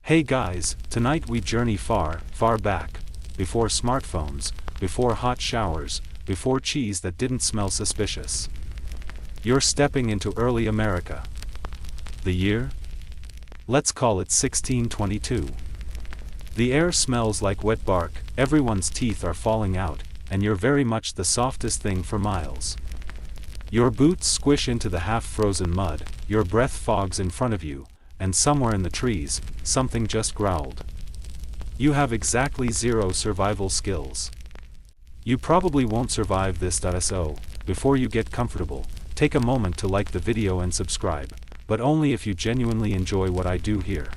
Hey guys, tonight we journey far, far back, before smartphones, before hot showers, before cheese that didn't smell suspicious. You're stepping into early America. The year? Let's call it 1622. The air smells like wet bark, everyone's teeth are falling out, and you're very much the softest thing for miles. Your boots squish into the half-frozen mud, your breath fogs in front of you, and somewhere in the trees, something just growled. You have exactly zero survival skills. You probably won't survive this. So, before you get comfortable, take a moment to like the video and subscribe, but only if you genuinely enjoy what I do here.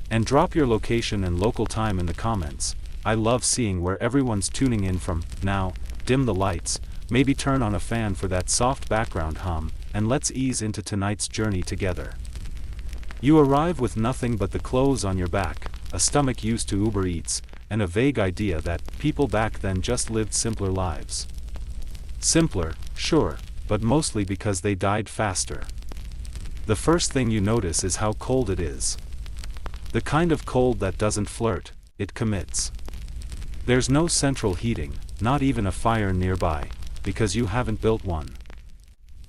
And drop your location and local time in the comments. I love seeing where everyone's tuning in from. Now, dim the lights, maybe turn on a fan for that soft background hum, and let's ease into tonight's journey together. You arrive with nothing but the clothes on your back, a stomach used to Uber Eats, and a vague idea that people back then just lived simpler lives. Simpler, sure, but mostly because they died faster. The first thing you notice is how cold it is. The kind of cold that doesn't flirt, it commits. There's no central heating, not even a fire nearby, because you haven't built one.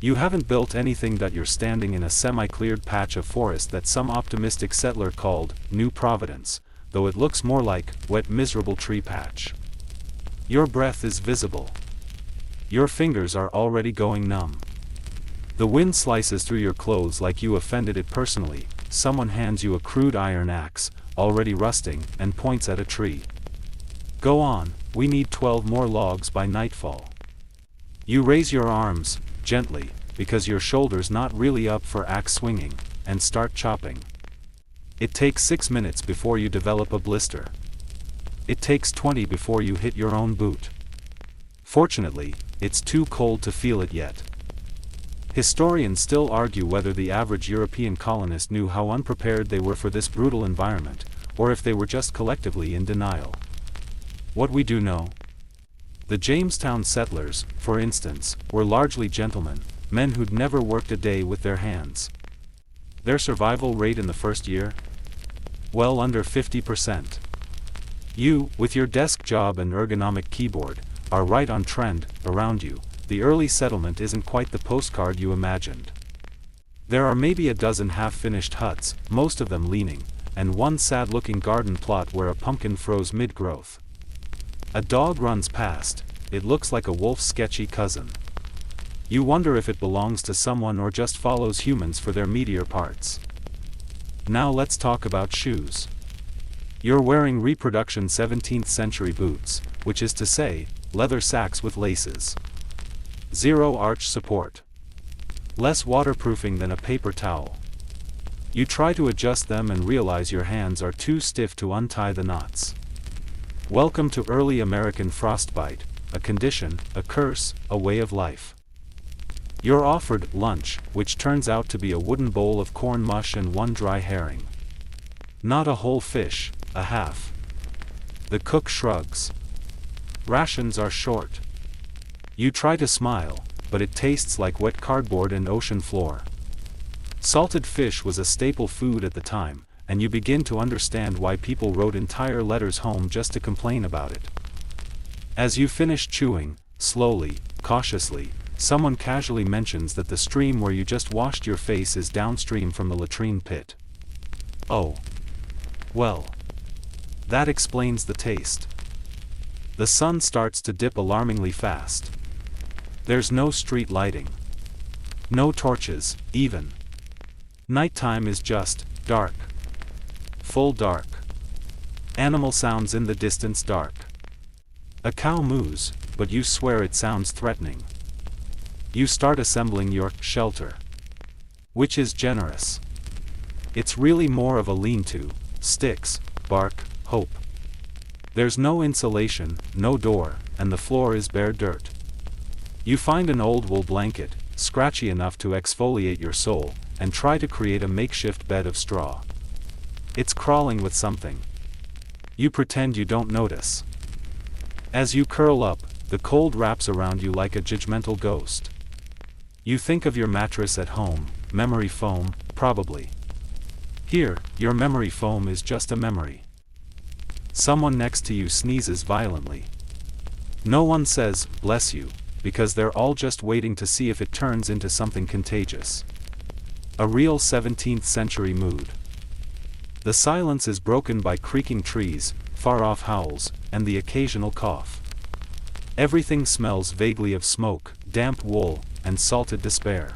You haven't built anything that you're standing in a semi-cleared patch of forest that some optimistic settler called New Providence, though it looks more like wet miserable tree patch. Your breath is visible. Your fingers are already going numb. The wind slices through your clothes like you offended it personally. Someone hands you a crude iron axe, already rusting, and points at a tree. Go on, we need 12 more logs by nightfall. You raise your arms, gently, because your shoulder's not really up for axe swinging, and start chopping. It takes 6 minutes before you develop a blister. It takes 20 before you hit your own boot. Fortunately, it's too cold to feel it yet. Historians still argue whether the average European colonist knew how unprepared they were for this brutal environment, or if they were just collectively in denial. What we do know: the Jamestown settlers, for instance, were largely gentlemen, men who'd never worked a day with their hands. Their survival rate in the first year? Well under 50%. You, with your desk job and ergonomic keyboard, are right on trend. Around you, the early settlement isn't quite the postcard you imagined. There are maybe a dozen half-finished huts, most of them leaning, and one sad-looking garden plot where a pumpkin froze mid-growth. A dog runs past, it looks like a wolf's sketchy cousin. You wonder if it belongs to someone or just follows humans for their meatier parts. Now let's talk about shoes. You're wearing reproduction 17th century boots, which is to say, leather sacks with laces. Zero arch support. Less waterproofing than a paper towel. You try to adjust them and realize your hands are too stiff to untie the knots. Welcome to early American frostbite, a condition, a curse, a way of life. You're offered lunch, which turns out to be a wooden bowl of corn mush and one dry herring. Not a whole fish, a half. The cook shrugs. Rations are short. You try to smile, but it tastes like wet cardboard and ocean floor. Salted fish was a staple food at the time, and you begin to understand why people wrote entire letters home just to complain about it. As you finish chewing, slowly, cautiously, someone casually mentions that the stream where you just washed your face is downstream from the latrine pit. Oh. Well. That explains the taste. The sun starts to dip alarmingly fast. There's no street lighting. No torches, even. Nighttime is just dark. Full dark. Animal sounds in the distance dark. A cow moos, but you swear it sounds threatening. You start assembling your shelter. Which is generous. It's really more of a lean-to, sticks, bark, hope. There's no insulation, no door, and the floor is bare dirt. You find an old wool blanket, scratchy enough to exfoliate your soul, and try to create a makeshift bed of straw. It's crawling with something. You pretend you don't notice. As you curl up, the cold wraps around you like a judgmental ghost. You think of your mattress at home, memory foam, probably. Here, your memory foam is just a memory. Someone next to you sneezes violently. No one says, "Bless you," because they're all just waiting to see if it turns into something contagious. A real 17th century mood. The silence is broken by creaking trees, far-off howls, and the occasional cough. Everything smells vaguely of smoke, damp wool, and salted despair.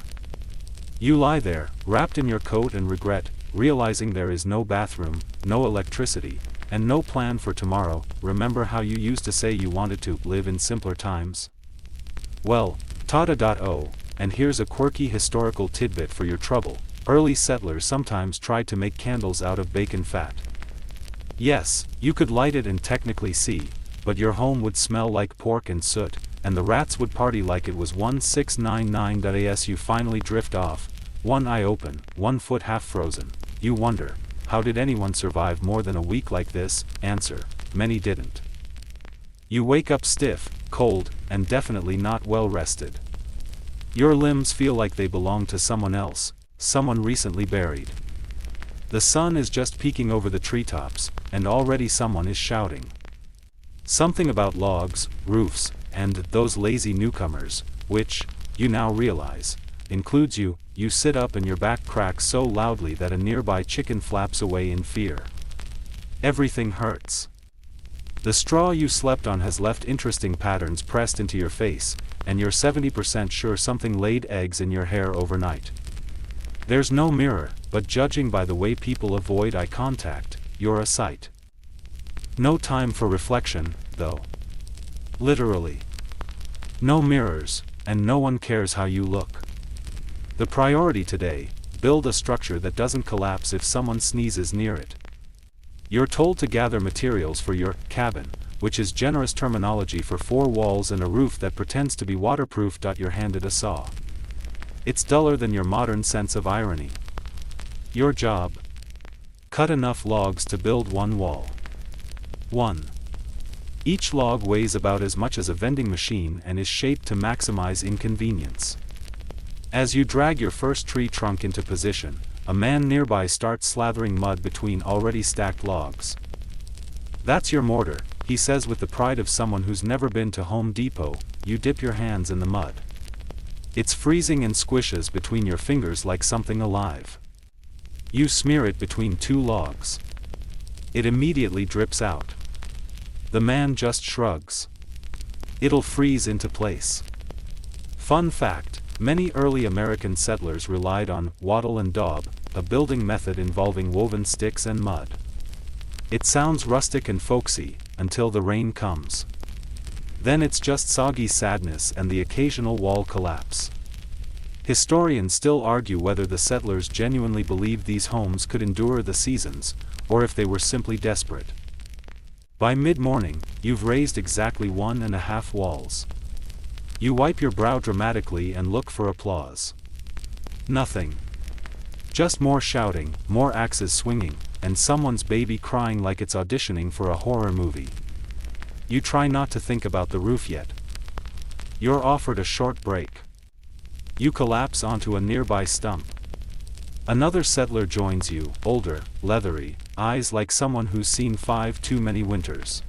You lie there, wrapped in your coat and regret, realizing there is no bathroom, no electricity, and no plan for tomorrow. Remember how you used to say you wanted to live in simpler times? Well, tada.o, and here's a quirky historical tidbit for your trouble. Early settlers sometimes tried to make candles out of bacon fat. Yes, you could light it and technically see, but your home would smell like pork and soot, and the rats would party like it was 1699. As you finally drift off, one eye open, 1 foot half frozen, you wonder, how did anyone survive more than a week like this? Answer, many didn't. You wake up stiff, cold, and definitely not well rested. Your limbs feel like they belong to someone else, someone recently buried. The sun is just peeking over the treetops, and already someone is shouting. Something about logs, roofs, and those lazy newcomers, which, you now realize, includes you. You sit up and your back cracks so loudly that a nearby chicken flaps away in fear. Everything hurts. The straw you slept on has left interesting patterns pressed into your face, and you're 70% sure something laid eggs in your hair overnight. There's no mirror, but judging by the way people avoid eye contact, you're a sight. No time for reflection, though. Literally. No mirrors, and no one cares how you look. The priority today, build a structure that doesn't collapse if someone sneezes near it. You're told to gather materials for your cabin, which is generous terminology for 4 walls and a roof that pretends to be waterproof. You're handed a saw. It's duller than your modern sense of irony. Your job? Cut enough logs to build 1 wall. 1. Each log weighs about as much as a vending machine and is shaped to maximize inconvenience. As you drag your first tree trunk into position, a man nearby starts slathering mud between already stacked logs. "That's your mortar," he says with the pride of someone who's never been to Home Depot. You dip your hands in the mud. It's freezing and squishes between your fingers like something alive. You smear it between 2 logs. It immediately drips out. The man just shrugs. It'll freeze into place. Fun fact, many early American settlers relied on wattle and daub, a building method involving woven sticks and mud. It sounds rustic and folksy, until the rain comes. Then it's just soggy sadness and the occasional wall collapse. Historians still argue whether the settlers genuinely believed these homes could endure the seasons, or if they were simply desperate. By mid-morning, you've raised exactly 1.5 walls. You wipe your brow dramatically and look for applause. Nothing. Just more shouting, more axes swinging, and someone's baby crying like it's auditioning for a horror movie. You try not to think about the roof yet. You're offered a short break. You collapse onto a nearby stump. Another settler joins you, older, leathery, eyes like someone who's seen 5 too many winters.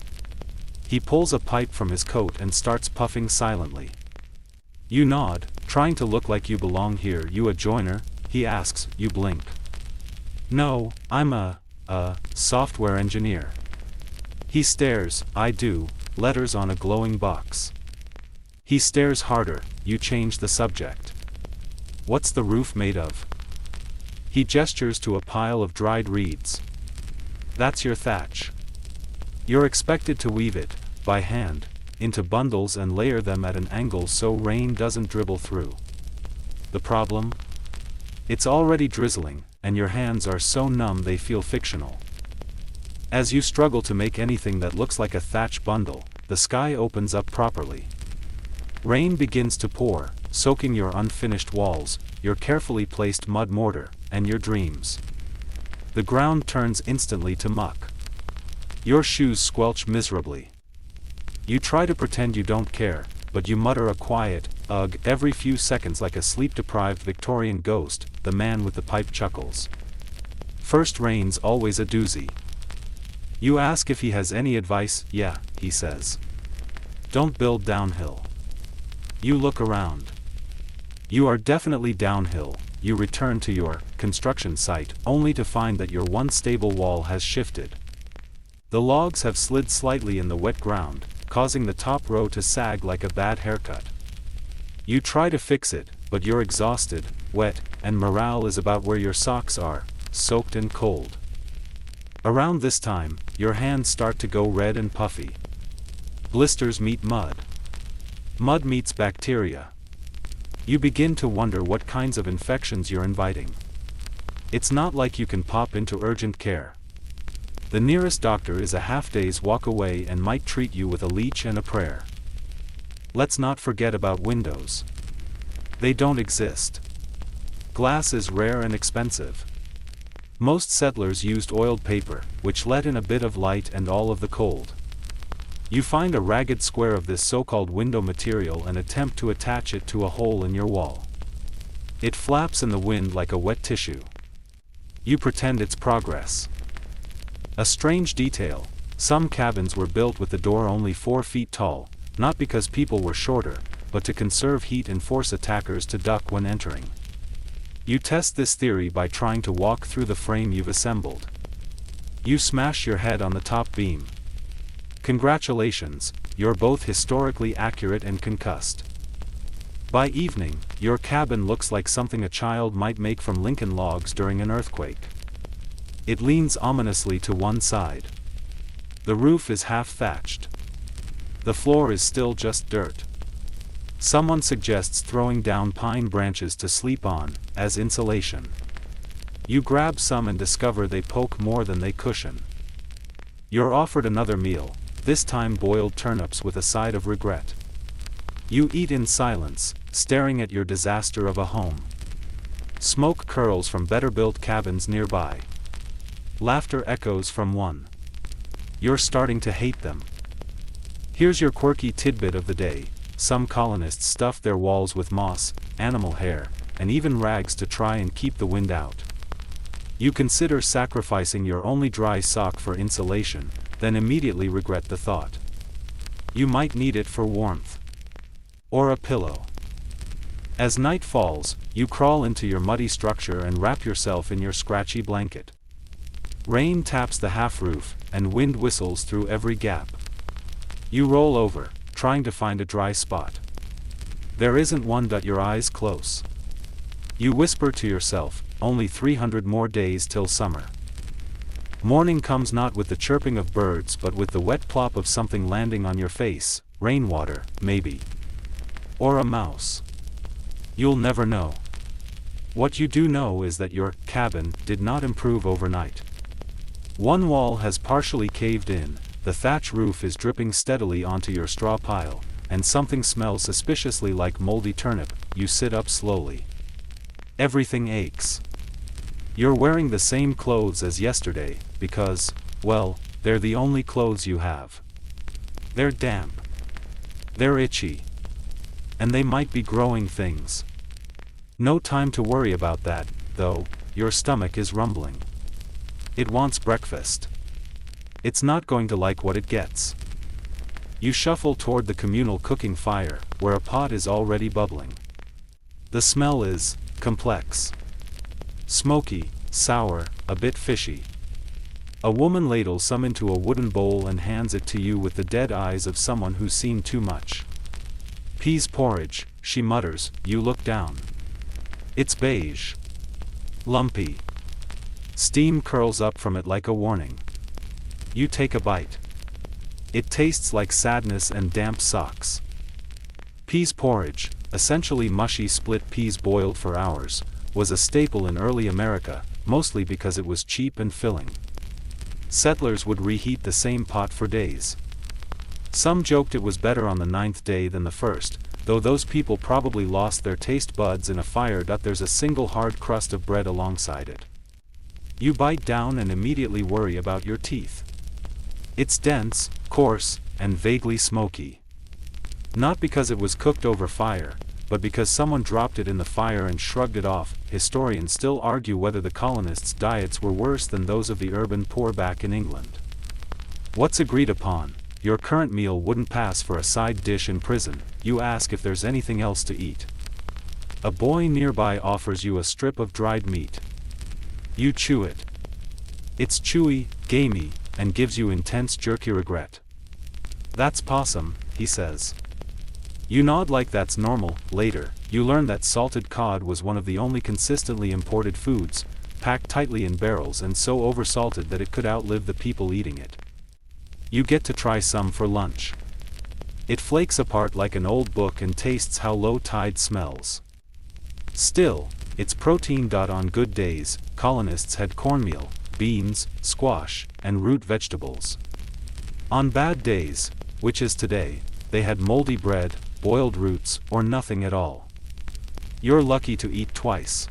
He pulls a pipe from his coat and starts puffing silently. You nod, trying to look like you belong here. "You a joiner?" he asks. You blink. "No, I'm a software engineer." He stares. "I do," letters on a glowing box. He stares harder. You change the subject. "What's the roof made of?" He gestures to a pile of dried reeds. "That's your thatch." You're expected to weave it, by hand, into bundles and layer them at an angle so rain doesn't dribble through. The problem? It's already drizzling, and your hands are so numb they feel fictional. As you struggle to make anything that looks like a thatch bundle, the sky opens up properly. Rain begins to pour, soaking your unfinished walls, your carefully placed mud mortar, and your dreams. The ground turns instantly to muck. Your shoes squelch miserably. You try to pretend you don't care, but you mutter a quiet, ugh, every few seconds like a sleep-deprived Victorian ghost. The man with the pipe chuckles. First rain's always a doozy. You ask if he has any advice. Yeah, he says. Don't build downhill. You look around. You are definitely downhill. You return to your construction site, only to find that your one stable wall has shifted. The logs have slid slightly in the wet ground, causing the top row to sag like a bad haircut. You try to fix it, but you're exhausted, wet, and morale is about where your socks are, soaked and cold. Around this time, your hands start to go red and puffy. Blisters meet mud. Mud meets bacteria. You begin to wonder what kinds of infections you're inviting. It's not like you can pop into urgent care. The nearest doctor is a half-day's walk away and might treat you with a leech and a prayer. Let's not forget about windows. They don't exist. Glass is rare and expensive. Most settlers used oiled paper, which let in a bit of light and all of the cold. You find a ragged square of this so-called window material and attempt to attach it to a hole in your wall. It flaps in the wind like a wet tissue. You pretend it's progress. A strange detail: some cabins were built with the door only 4 feet tall, not because people were shorter, but to conserve heat and force attackers to duck when entering. You test this theory by trying to walk through the frame you've assembled. You smash your head on the top beam. Congratulations, you're both historically accurate and concussed. By evening, your cabin looks like something a child might make from Lincoln logs during an earthquake. It leans ominously to one side. The roof is half thatched. The floor is still just dirt. Someone suggests throwing down pine branches to sleep on, as insulation. You grab some and discover they poke more than they cushion. You're offered another meal, this time boiled turnips with a side of regret. You eat in silence, staring at your disaster of a home. Smoke curls from better-built cabins nearby. Laughter echoes from one. You're starting to hate them. Here's your quirky tidbit of the day: some colonists stuffed their walls with moss, animal hair, and even rags to try and keep the wind out. You consider sacrificing your only dry sock for insulation, then immediately regret the thought. You might need it for warmth. Or a pillow. As night falls, you crawl into your muddy structure and wrap yourself in your scratchy blanket. Rain taps the half roof, and wind whistles through every gap. You roll over, trying to find a dry spot. There isn't one. Your eyes close. You whisper to yourself, only 300 more days till summer. Morning comes not with the chirping of birds but with the wet plop of something landing on your face, rainwater, maybe. Or a mouse. You'll never know. What you do know is that your cabin did not improve overnight. One wall has partially caved in, the thatch roof is dripping steadily onto your straw pile, and something smells suspiciously like moldy turnip. You sit up slowly. Everything aches. You're wearing the same clothes as yesterday, because, well, they're the only clothes you have. They're damp. They're itchy. And they might be growing things. No time to worry about that, though. Your stomach is rumbling. It wants breakfast. It's not going to like what it gets. You shuffle toward the communal cooking fire, where a pot is already bubbling. The smell is complex. Smoky, sour, a bit fishy. A woman ladles some into a wooden bowl and hands it to you with the dead eyes of someone who's seen too much. Peas porridge, she mutters. You look down. It's beige. Lumpy. Steam curls up from it like a warning. You take a bite. It tastes like sadness and damp socks. Peas porridge, essentially mushy split peas boiled for hours, was a staple in early America, mostly because it was cheap and filling. Settlers would reheat the same pot for days. Some joked it was better on the 9th day than the first, though those people probably lost their taste buds in a fire. There's a single hard crust of bread alongside it. You bite down and immediately worry about your teeth. It's dense, coarse, and vaguely smoky. Not because it was cooked over fire, but because someone dropped it in the fire and shrugged it off. Historians still argue whether the colonists' diets were worse than those of the urban poor back in England. What's agreed upon? Your current meal wouldn't pass for a side dish in prison. You ask if there's anything else to eat. A boy nearby offers you a strip of dried meat. You chew it. It's chewy, gamey, and gives you intense jerky regret. That's possum, he says. You nod like that's normal. Later, you learn that salted cod was one of the only consistently imported foods, packed tightly in barrels and so oversalted that it could outlive the people eating it. You get to try some for lunch. It flakes apart like an old book and tastes how low tide smells. Still, it's protein. On good days, colonists had cornmeal, beans, squash, and root vegetables. On bad days, which is today, they had moldy bread, boiled roots, or nothing at all. You're lucky to eat twice.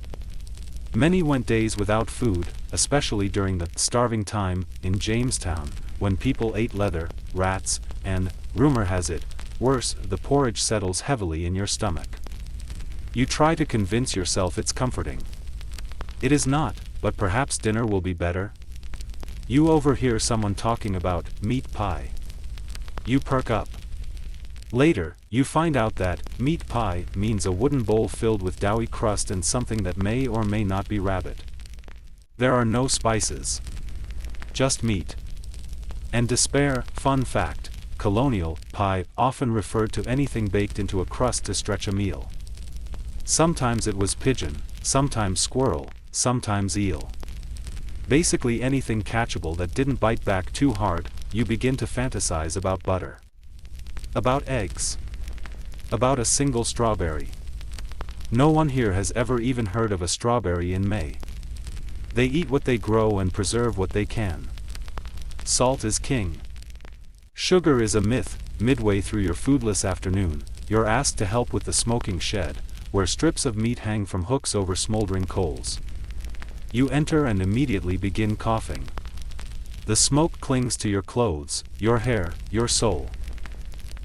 Many went days without food, especially during the starving time in Jamestown, when people ate leather, rats, and, rumor has it, worse, the porridge settles heavily in your stomach. You try to convince yourself it's comforting. It is not, but perhaps dinner will be better. You overhear someone talking about meat pie. You perk up. Later, you find out that meat pie means a wooden bowl filled with doughy crust and something that may or may not be rabbit. There are no spices. Just meat. And despair. Fun fact, colonial pie often referred to anything baked into a crust to stretch a meal. Sometimes it was pigeon, sometimes squirrel, sometimes eel. Basically anything catchable that didn't bite back too hard. You begin to fantasize about butter. About eggs. About a single strawberry. No one here has ever even heard of a strawberry in May. They eat what they grow and preserve what they can. Salt is king. Sugar is a myth. Midway through your foodless afternoon, you're asked to help with the smoking shed, where strips of meat hang from hooks over smoldering coals. You enter and immediately begin coughing. The smoke clings to your clothes, your hair, your soul.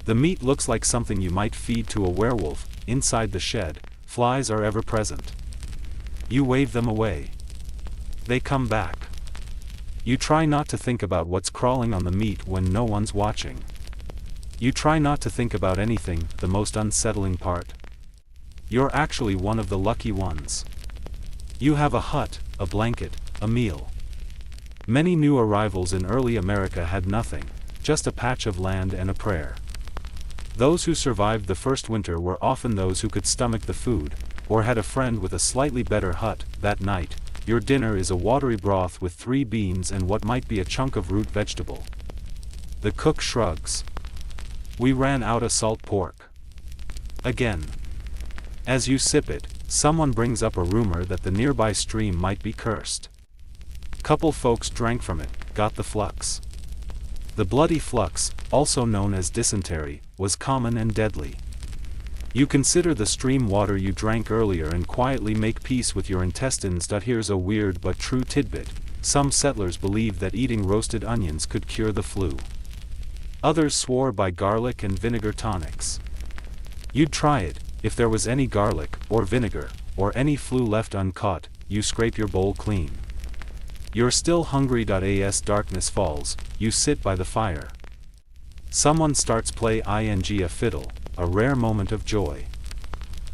The meat looks like something you might feed to a werewolf. Inside the shed, flies are ever present. You wave them away. They come back. You try not to think about what's crawling on the meat when no one's watching. You try not to think about anything. The most unsettling part. You're actually one of the lucky ones. You have a hut, a blanket, a meal. Many new arrivals in early America had nothing, just a patch of land and a prayer. Those who survived the first winter were often those who could stomach the food, or had a friend with a slightly better hut. That night, your dinner is a watery broth with 3 beans and what might be a chunk of root vegetable. The cook shrugs. We ran out of salt pork. Again. As you sip it, someone brings up a rumor that the nearby stream might be cursed. Couple folks drank from it, got the flux. The bloody flux, also known as dysentery, was common and deadly. You consider the stream water you drank earlier and quietly make peace with your intestines. Here's a weird but true tidbit. Some settlers believed that eating roasted onions could cure the flu. Others swore by garlic and vinegar tonics. You'd try it. If there was any garlic, or vinegar, or any flu left uncaught, you scrape your bowl clean. You're still hungry. As darkness falls, you sit by the fire. Someone starts play a fiddle, a rare moment of joy.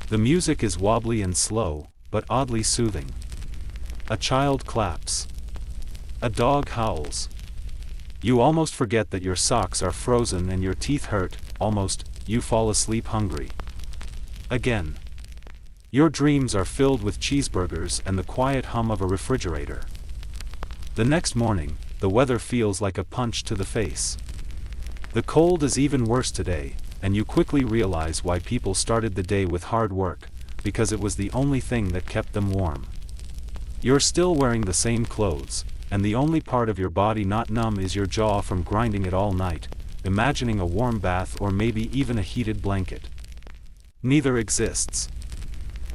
The music is wobbly and slow, but oddly soothing. A child claps. A dog howls. You almost forget that your socks are frozen and your teeth hurt. Almost, you fall asleep hungry. Again. Your dreams are filled with cheeseburgers and the quiet hum of a refrigerator. The next morning, the weather feels like a punch to the face. The cold is even worse today, and you quickly realize why people started the day with hard work, because it was the only thing that kept them warm. You're still wearing the same clothes, and the only part of your body not numb is your jaw from grinding it all night, imagining a warm bath or maybe even a heated blanket. Neither exists.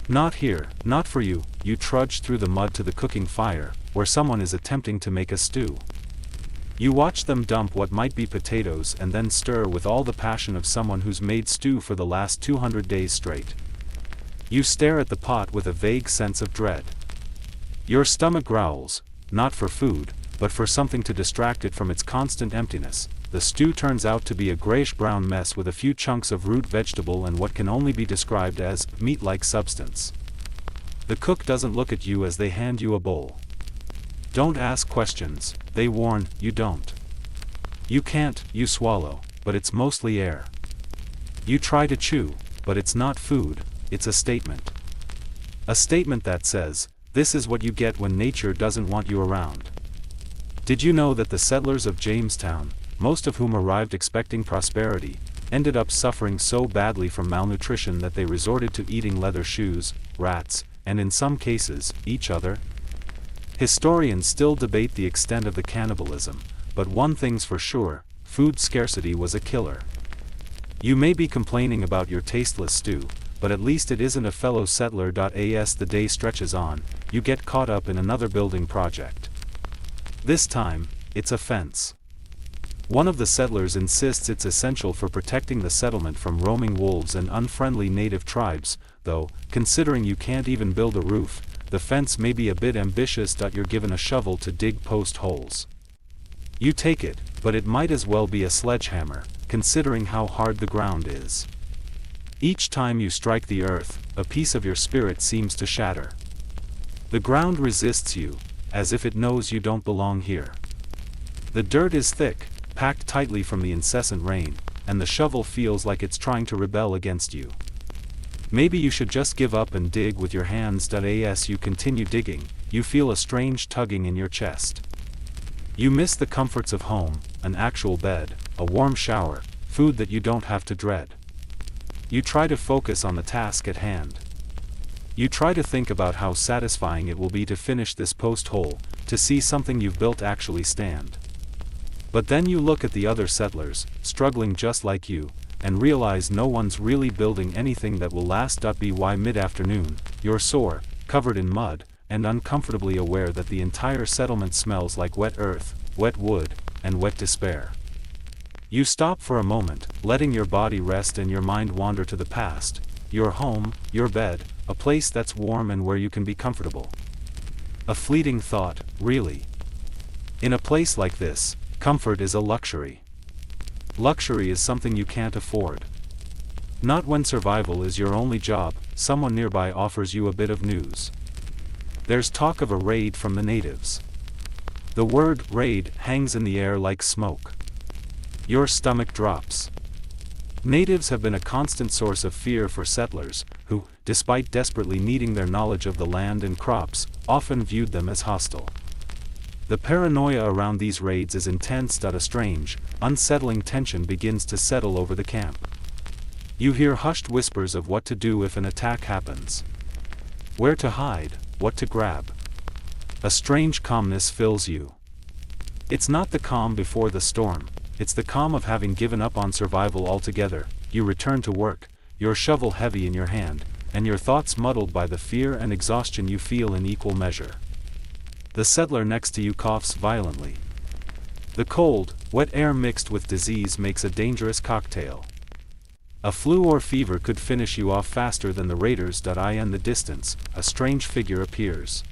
Not here, not for you. You trudge through the mud to the cooking fire, where someone is attempting to make a stew. You watch them dump what might be potatoes and then stir with all the passion of someone who's made stew for the last 200 days straight. You stare at the pot with a vague sense of dread. Your stomach growls, not for food, but for something to distract it from its constant emptiness. The stew turns out to be a grayish-brown mess with a few chunks of root vegetable and what can only be described as meat-like substance. The cook doesn't look at you as they hand you a bowl. Don't ask questions, they warn, you don't. You can't, you swallow, but it's mostly air. You try to chew, but it's not food, it's a statement. A statement that says, this is what you get when nature doesn't want you around. Did you know that the settlers of Jamestown, most of whom arrived expecting prosperity, ended up suffering so badly from malnutrition that they resorted to eating leather shoes, rats, and in some cases, each other? Historians still debate the extent of the cannibalism, but one thing's for sure, food scarcity was a killer. You may be complaining about your tasteless stew, but at least it isn't a fellow settler. As the day stretches on, you get caught up in another building project. This time, it's a fence. One of the settlers insists it's essential for protecting the settlement from roaming wolves and unfriendly native tribes, though, considering you can't even build a roof, the fence may be a bit ambitious. You're given a shovel to dig post holes. You take it, but it might as well be a sledgehammer, considering how hard the ground is. Each time you strike the earth, a piece of your spirit seems to shatter. The ground resists you, as if it knows you don't belong here. The dirt is thick, packed tightly from the incessant rain, and the shovel feels like it's trying to rebel against you. Maybe you should just give up and dig with your hands. As you continue digging, you feel a strange tugging in your chest. You miss the comforts of home, an actual bed, a warm shower, food that you don't have to dread. You try to focus on the task at hand. You try to think about how satisfying it will be to finish this post hole, to see something you've built actually stand. But then you look at the other settlers, struggling just like you, and realize no one's really building anything that will last. By mid-afternoon, you're sore, covered in mud, and uncomfortably aware that the entire settlement smells like wet earth, wet wood, and wet despair. You stop for a moment, letting your body rest and your mind wander to the past, your home, your bed, a place that's warm and where you can be comfortable. A fleeting thought, really. In a place like this, comfort is a luxury. Luxury is something you can't afford. Not when survival is your only job. Someone nearby offers you a bit of news. There's talk of a raid from the natives. The word raid hangs in the air like smoke. Your stomach drops. Natives have been a constant source of fear for settlers, who, despite desperately needing their knowledge of the land and crops, often viewed them as hostile. The paranoia around these raids is intense. A strange, unsettling tension begins to settle over the camp. You hear hushed whispers of what to do if an attack happens. Where to hide, what to grab. A strange calmness fills you. It's not the calm before the storm, it's the calm of having given up on survival altogether. You return to work, your shovel heavy in your hand, and your thoughts muddled by the fear and exhaustion you feel in equal measure. The settler next to you coughs violently. The cold, wet air mixed with disease makes a dangerous cocktail. A flu or fever could finish you off faster than the raiders. In the distance, a strange figure appears.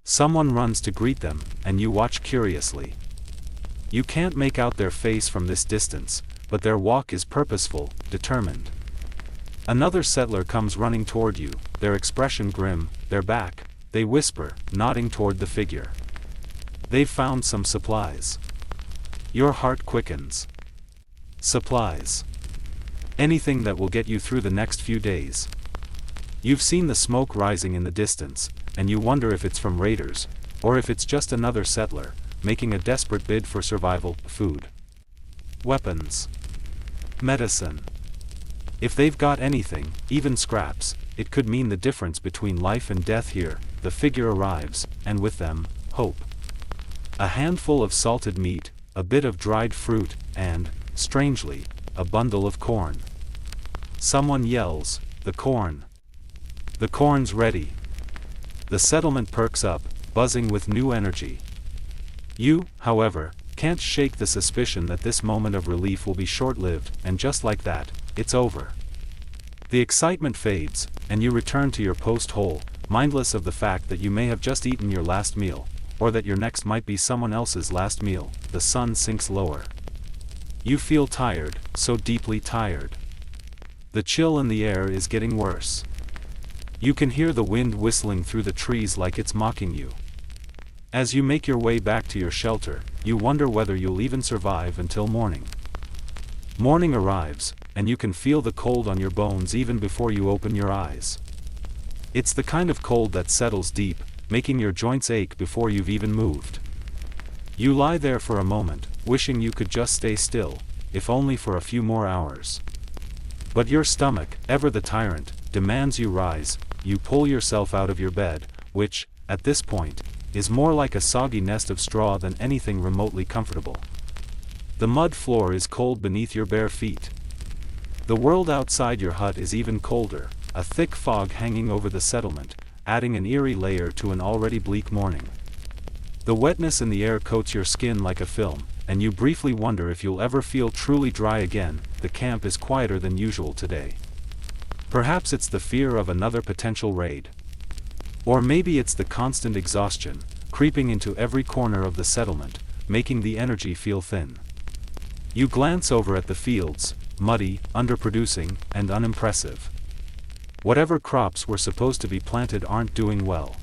Someone runs to greet them, and you watch curiously. You can't make out their face from this distance, but their walk is purposeful, determined. Another settler comes running toward you, their expression grim, their back. They whisper, nodding toward the figure. They've found some supplies. Your heart quickens. Supplies. Anything that will get you through the next few days. You've seen the smoke rising in the distance, and you wonder if it's from raiders, or if it's just another settler, making a desperate bid for survival. Food. Weapons. Medicine. If they've got anything, even scraps, it could mean the difference between life and death here. The figure arrives, and with them, hope. A handful of salted meat, a bit of dried fruit, and, strangely, a bundle of corn. Someone yells, "The corn! The corn's ready!" The settlement perks up, buzzing with new energy. You, however, can't shake the suspicion that this moment of relief will be short-lived, and just like that, it's over. The excitement fades, and you return to your post hole, mindless of the fact that you may have just eaten your last meal, or that your next might be someone else's last meal. The sun sinks lower. You feel tired, so deeply tired. The chill in the air is getting worse. You can hear the wind whistling through the trees like it's mocking you. As you make your way back to your shelter, you wonder whether you'll even survive until morning. Morning arrives, and you can feel the cold on your bones even before you open your eyes. It's the kind of cold that settles deep, making your joints ache before you've even moved. You lie there for a moment, wishing you could just stay still, if only for a few more hours. But your stomach, ever the tyrant, demands you rise. You pull yourself out of your bed, which, at this point, is more like a soggy nest of straw than anything remotely comfortable. The mud floor is cold beneath your bare feet. The world outside your hut is even colder, a thick fog hanging over the settlement, adding an eerie layer to an already bleak morning. The wetness in the air coats your skin like a film, and you briefly wonder if you'll ever feel truly dry again. The camp is quieter than usual today. Perhaps it's the fear of another potential raid. Or maybe it's the constant exhaustion, creeping into every corner of the settlement, making the energy feel thin. You glance over at the fields, muddy, underproducing, and unimpressive. Whatever crops were supposed to be planted aren't doing well.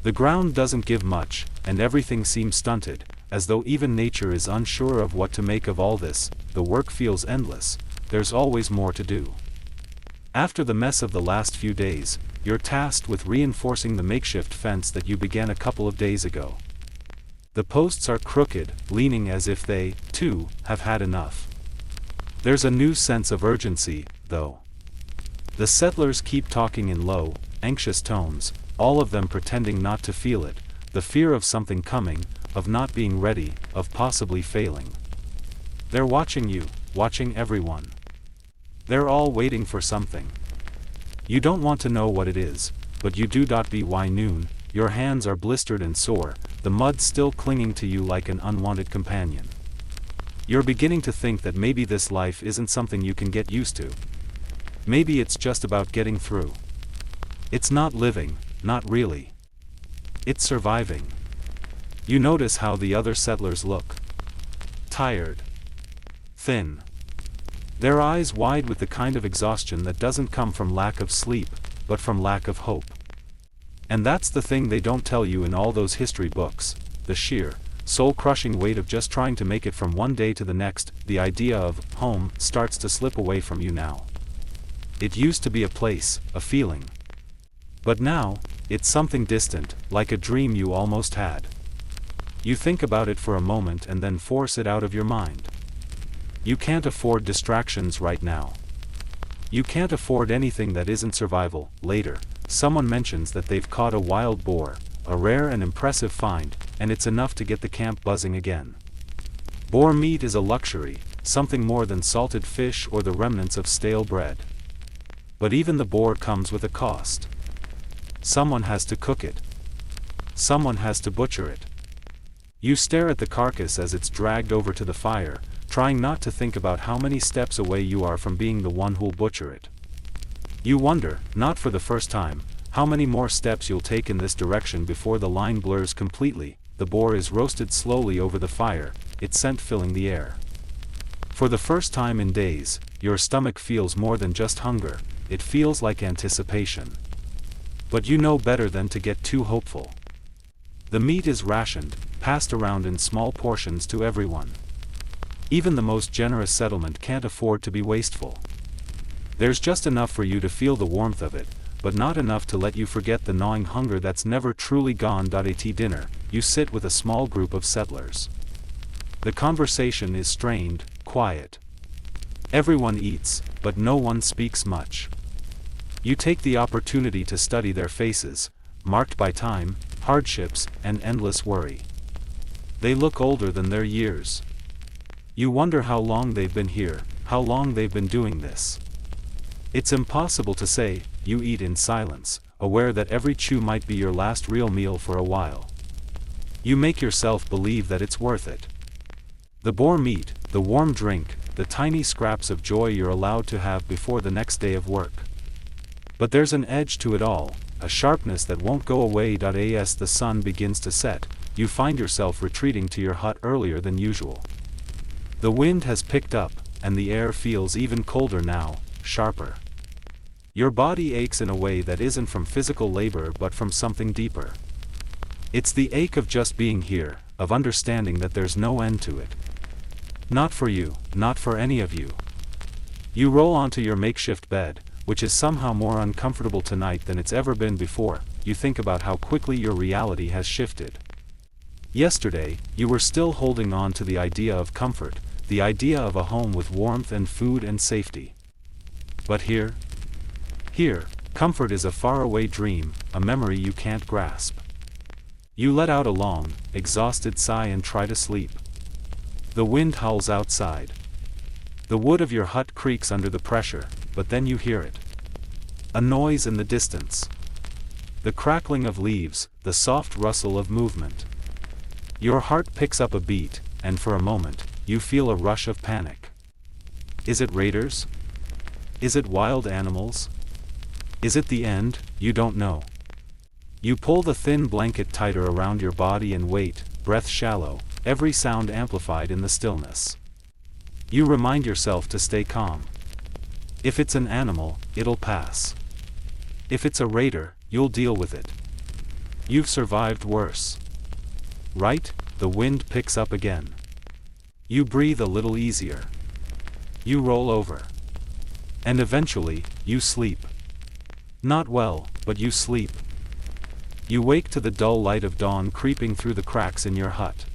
The ground doesn't give much, and everything seems stunted, as though even nature is unsure of what to make of all this. The work feels endless, there's always more to do. After the mess of the last few days, you're tasked with reinforcing the makeshift fence that you began a couple of days ago. The posts are crooked, leaning as if they, too, have had enough. There's a new sense of urgency, though. The settlers keep talking in low, anxious tones, all of them pretending not to feel it, the fear of something coming, of not being ready, of possibly failing. They're watching you, watching everyone. They're all waiting for something. You don't want to know what it is, but you do. By noon, your hands are blistered and sore, the mud still clinging to you like an unwanted companion. You're beginning to think that maybe this life isn't something you can get used to. Maybe it's just about getting through. It's not living, not really. It's surviving. You notice how the other settlers look. Tired. Thin. Their eyes wide with the kind of exhaustion that doesn't come from lack of sleep, but from lack of hope. And that's the thing they don't tell you in all those history books, the sheer, soul-crushing weight of just trying to make it from one day to the next. The idea of home starts to slip away from you now. It used to be a place, a feeling. But now, it's something distant, like a dream you almost had. You think about it for a moment and then force it out of your mind. You can't afford distractions right now. You can't afford anything that isn't survival. Later, someone mentions that they've caught a wild boar, a rare and impressive find, and it's enough to get the camp buzzing again. Boar meat is a luxury, something more than salted fish or the remnants of stale bread. But even the boar comes with a cost. Someone has to cook it. Someone has to butcher it. You stare at the carcass as it's dragged over to the fire, trying not to think about how many steps away you are from being the one who'll butcher it. You wonder, not for the first time, how many more steps you'll take in this direction before the line blurs completely. The boar is roasted slowly over the fire, its scent filling the air. For the first time in days, your stomach feels more than just hunger, it feels like anticipation. But you know better than to get too hopeful. The meat is rationed, passed around in small portions to everyone. Even the most generous settlement can't afford to be wasteful. There's just enough for you to feel the warmth of it, but not enough to let you forget the gnawing hunger that's never truly gone. At dinner, you sit with a small group of settlers. The conversation is strained, quiet. Everyone eats, but no one speaks much. You take the opportunity to study their faces, marked by time, hardships, and endless worry. They look older than their years. You wonder how long they've been here, how long they've been doing this. It's impossible to say. You eat in silence, aware that every chew might be your last real meal for a while. You make yourself believe that it's worth it. The boar meat, the warm drink, the tiny scraps of joy you're allowed to have before the next day of work. But there's an edge to it all, a sharpness that won't go away. As the sun begins to set, you find yourself retreating to your hut earlier than usual. The wind has picked up, and the air feels even colder now, sharper. Your body aches in a way that isn't from physical labor but from something deeper. It's the ache of just being here, of understanding that there's no end to it. Not for you, not for any of you. You roll onto your makeshift bed, which is somehow more uncomfortable tonight than it's ever been before. You think about how quickly your reality has shifted. Yesterday, you were still holding on to the idea of comfort, the idea of a home with warmth and food and safety. But here, comfort is a faraway dream, a memory you can't grasp. You let out a long, exhausted sigh and try to sleep. The wind howls outside. The wood of your hut creaks under the pressure, but then you hear it. A noise in the distance. The crackling of leaves, the soft rustle of movement. Your heart picks up a beat, and for a moment, you feel a rush of panic. Is it raiders? Is it wild animals? Is it the end? You don't know. You pull the thin blanket tighter around your body and wait, breath shallow, every sound amplified in the stillness. You remind yourself to stay calm. If it's an animal, it'll pass. If it's a raider, you'll deal with it. You've survived worse. Right? The wind picks up again. You breathe a little easier. You roll over. And eventually, you sleep. Not well, but you sleep. You wake to the dull light of dawn creeping through the cracks in your hut.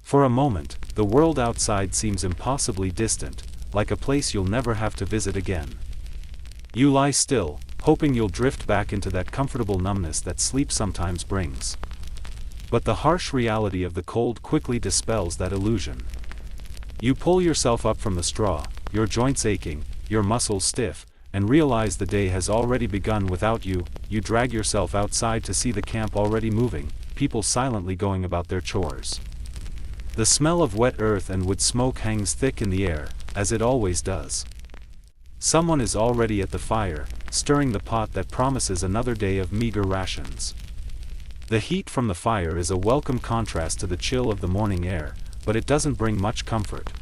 For a moment, the world outside seems impossibly distant, like a place you'll never have to visit again. You lie still, hoping you'll drift back into that comfortable numbness that sleep sometimes brings. But the harsh reality of the cold quickly dispels that illusion. You pull yourself up from the straw, your joints aching, your muscles stiff, and realize the day has already begun without you. You drag yourself outside to see the camp already moving, people silently going about their chores. The smell of wet earth and wood smoke hangs thick in the air, as it always does. Someone is already at the fire, stirring the pot that promises another day of meager rations. The heat from the fire is a welcome contrast to the chill of the morning air, but it doesn't bring much comfort.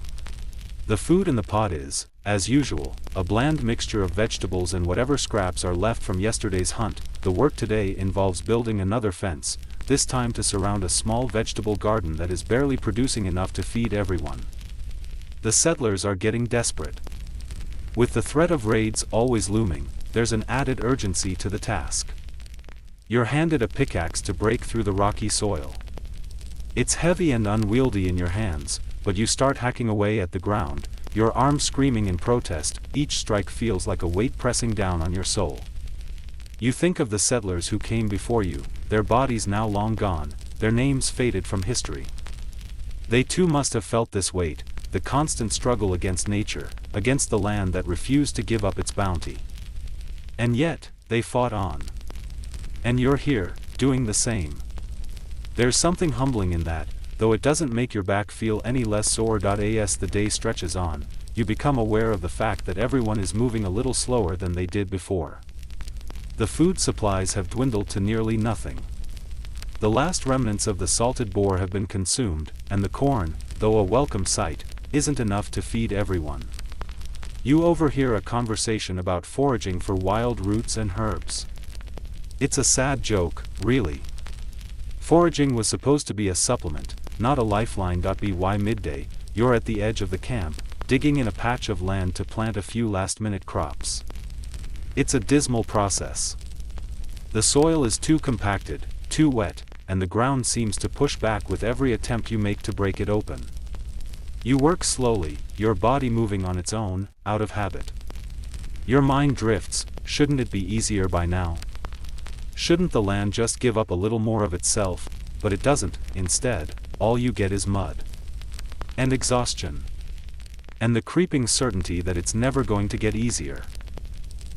The food in the pot is, as usual, a bland mixture of vegetables and whatever scraps are left from yesterday's hunt. The work today involves building another fence, this time to surround a small vegetable garden that is barely producing enough to feed everyone. The settlers are getting desperate. With the threat of raids always looming, there's an added urgency to the task. You're handed a pickaxe to break through the rocky soil. It's heavy and unwieldy in your hands, but you start hacking away at the ground, your arms screaming in protest. Each strike feels like a weight pressing down on your soul. You think of the settlers who came before you, their bodies now long gone, their names faded from history. They too must have felt this weight, the constant struggle against nature, against the land that refused to give up its bounty. And yet, they fought on. And you're here, doing the same. There's something humbling in that, though it doesn't make your back feel any less sore. As the day stretches on, you become aware of the fact that everyone is moving a little slower than they did before. The food supplies have dwindled to nearly nothing. The last remnants of the salted boar have been consumed, and the corn, though a welcome sight, isn't enough to feed everyone. You overhear a conversation about foraging for wild roots and herbs. It's a sad joke, really. Foraging was supposed to be a supplement, not a lifeline. By midday, you're at the edge of the camp, digging in a patch of land to plant a few last-minute crops. It's a dismal process. The soil is too compacted, too wet, and the ground seems to push back with every attempt you make to break it open. You work slowly, your body moving on its own, out of habit. Your mind drifts. Shouldn't it be easier by now? Shouldn't the land just give up a little more of itself? But it doesn't. Instead, all you get is mud. And exhaustion. And the creeping certainty that it's never going to get easier.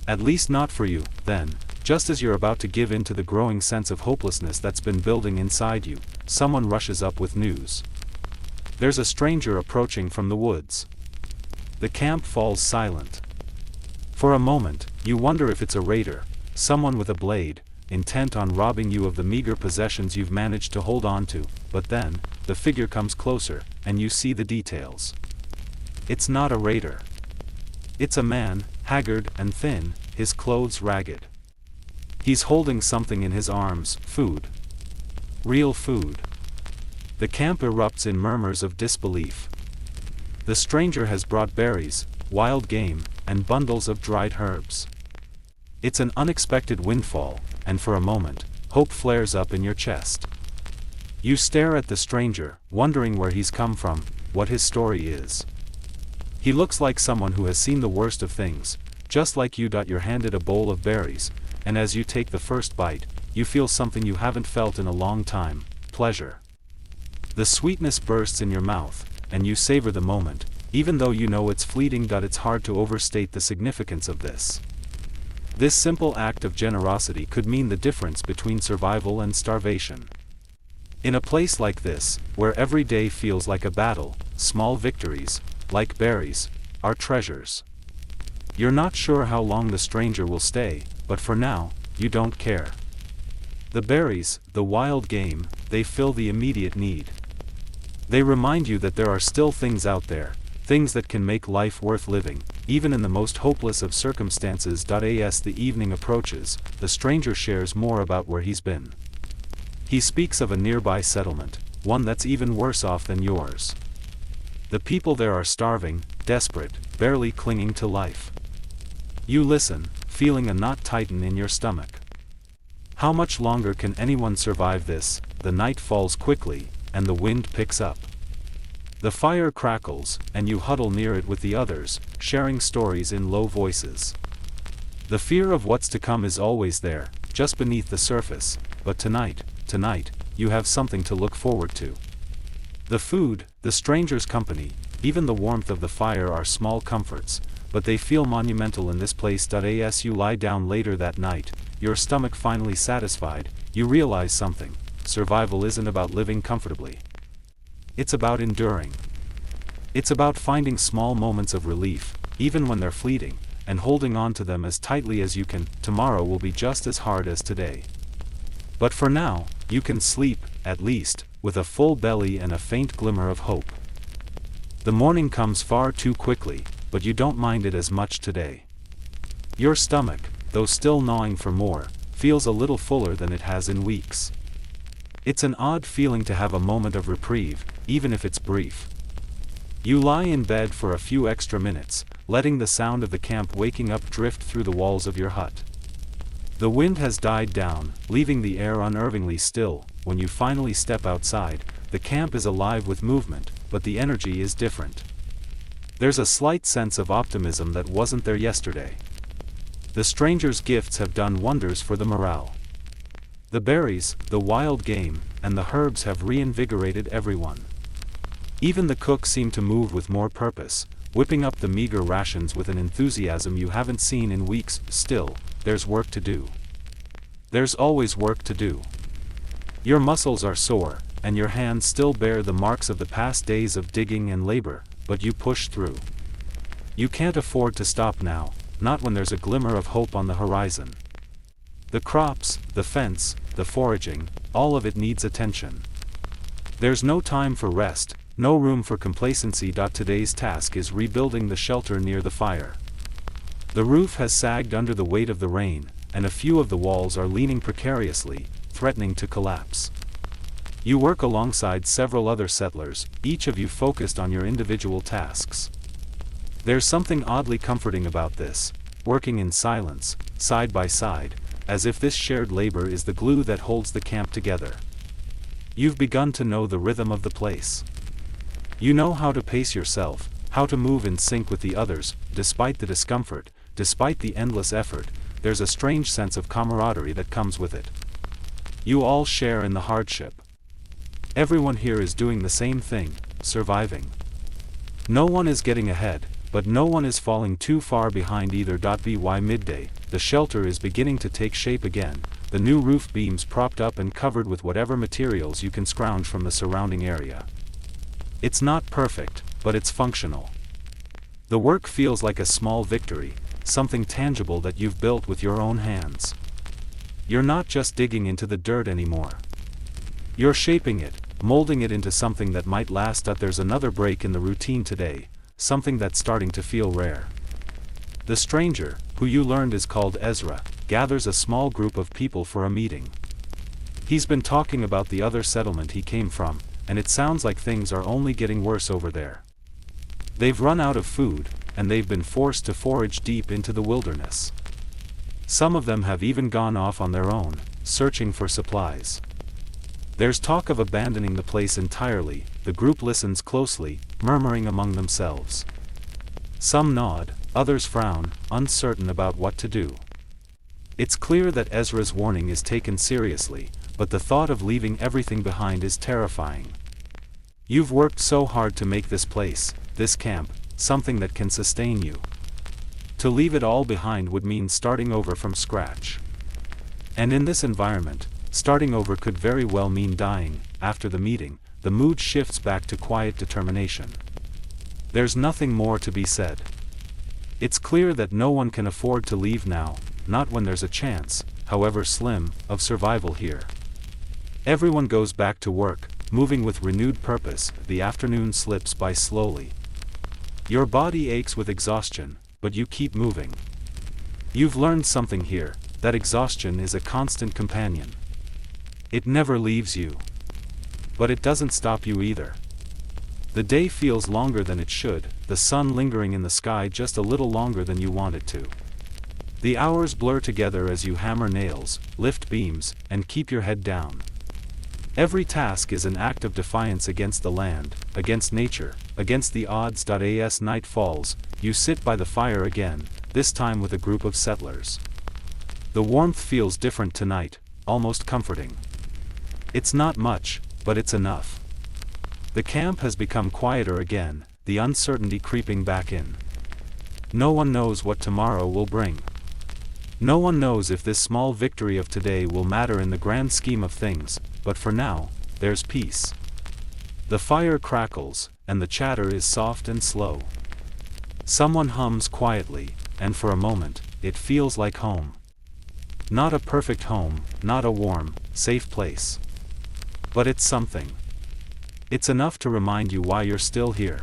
At least not for you. Then, just as you're about to give in to the growing sense of hopelessness that's been building inside you, someone rushes up with news. There's a stranger approaching from the woods. The camp falls silent. For a moment, You wonder if it's a raider, someone with a blade, intent on robbing you of the meager possessions you've managed to hold on to, but then, the figure comes closer, and you see the details. It's not a raider. It's a man, haggard and thin, his clothes ragged. He's holding something in his arms, food. Real food. The camp erupts in murmurs of disbelief. The stranger has brought berries, wild game, and bundles of dried herbs. It's an unexpected windfall, and for a moment, hope flares up in your chest. You stare at the stranger, wondering where he's come from, what his story is. He looks like someone who has seen the worst of things, just like you. You're handed a bowl of berries, and as you take the first bite, you feel something you haven't felt in a long time: pleasure. The sweetness bursts in your mouth, and you savor the moment, even though you know it's fleeting. It's hard to overstate the significance of this. This simple act of generosity could mean the difference between survival and starvation. In a place like this, where every day feels like a battle, small victories, like berries, are treasures. You're not sure how long the stranger will stay, but for now, you don't care. The berries, the wild game, they fill the immediate need. They remind you that there are still things out there, things that can make life worth living, even in the most hopeless of circumstances. As the evening approaches, the stranger shares more about where he's been. He speaks of a nearby settlement, one that's even worse off than yours. The people there are starving, desperate, barely clinging to life. You listen, feeling a knot tighten in your stomach. How much longer can anyone survive this? The night falls quickly, and the wind picks up. The fire crackles, and you huddle near it with the others, sharing stories in low voices. The fear of what's to come is always there, just beneath the surface, but tonight, you have something to look forward to. The food, the stranger's company, even the warmth of the fire are small comforts, but they feel monumental in this place. As you lie down later that night, your stomach finally satisfied, you realize something: survival isn't about living comfortably. It's about enduring. It's about finding small moments of relief, even when they're fleeting, and holding on to them as tightly as you can. Tomorrow will be just as hard as today. But for now, you can sleep, at least, with a full belly and a faint glimmer of hope. The morning comes far too quickly, but you don't mind it as much today. Your stomach, though still gnawing for more, feels a little fuller than it has in weeks. It's an odd feeling to have a moment of reprieve, even if it's brief. You lie in bed for a few extra minutes, letting the sound of the camp waking up drift through the walls of your hut. The wind has died down, leaving the air unnervingly still. When you finally step outside, the camp is alive with movement, but the energy is different. There's a slight sense of optimism that wasn't there yesterday. The stranger's gifts have done wonders for the morale. The berries, the wild game, and the herbs have reinvigorated everyone. Even the cook seemed to move with more purpose, whipping up the meager rations with an enthusiasm you haven't seen in weeks. Still, there's work to do. There's always work to do. Your muscles are sore, and your hands still bear the marks of the past days of digging and labor, but you push through. You can't afford to stop now, not when there's a glimmer of hope on the horizon. The crops, the fence, the foraging, all of it needs attention. There's no time for rest, no room for complacency. Today's task is rebuilding the shelter near the fire. The roof has sagged under the weight of the rain, and a few of the walls are leaning precariously, threatening to collapse. You work alongside several other settlers, each of you focused on your individual tasks. There's something oddly comforting about this, working in silence, side by side, as if this shared labor is the glue that holds the camp together. You've begun to know the rhythm of the place. You know how to pace yourself, how to move in sync with the others. Despite the discomfort, despite the endless effort, there's a strange sense of camaraderie that comes with it. You all share in the hardship. Everyone here is doing the same thing, surviving. No one is getting ahead, but no one is falling too far behind either. By midday, the shelter is beginning to take shape again, the new roof beams propped up and covered with whatever materials you can scrounge from the surrounding area. It's not perfect, but it's functional. The work feels like a small victory, something tangible that you've built with your own hands. You're not just digging into the dirt anymore. You're shaping it, molding it into something that might last. There's another break in the routine today, something that's starting to feel rare. The stranger, who you learned is called Ezra, gathers a small group of people for a meeting. He's been talking about the other settlement he came from, and it sounds like things are only getting worse over there. They've run out of food, and they've been forced to forage deep into the wilderness. Some of them have even gone off on their own, searching for supplies. There's talk of abandoning the place entirely. The group listens closely, murmuring among themselves. Some nod, others frown, uncertain about what to do. It's clear that Ezra's warning is taken seriously, but the thought of leaving everything behind is terrifying. You've worked so hard to make this place, this camp, something that can sustain you. To leave it all behind would mean starting over from scratch. And in this environment, starting over could very well mean dying. After the meeting, the mood shifts back to quiet determination. There's nothing more to be said. It's clear that no one can afford to leave now, not when there's a chance, however slim, of survival here. Everyone goes back to work, moving with renewed purpose. The afternoon slips by slowly. Your body aches with exhaustion, but you keep moving. You've learned something here, that exhaustion is a constant companion. It never leaves you. But it doesn't stop you either. The day feels longer than it should, the sun lingering in the sky just a little longer than you want it to. The hours blur together as you hammer nails, lift beams, and keep your head down. Every task is an act of defiance against the land, against nature, against the odds. As night falls, you sit by the fire again, this time with a group of settlers. The warmth feels different tonight, almost comforting. It's not much, but it's enough. The camp has become quieter again, the uncertainty creeping back in. No one knows what tomorrow will bring. No one knows if this small victory of today will matter in the grand scheme of things, but for now, there's peace. The fire crackles, and the chatter is soft and slow. Someone hums quietly, and for a moment, it feels like home. Not a perfect home, not a warm, safe place. But it's something. It's enough to remind you why you're still here.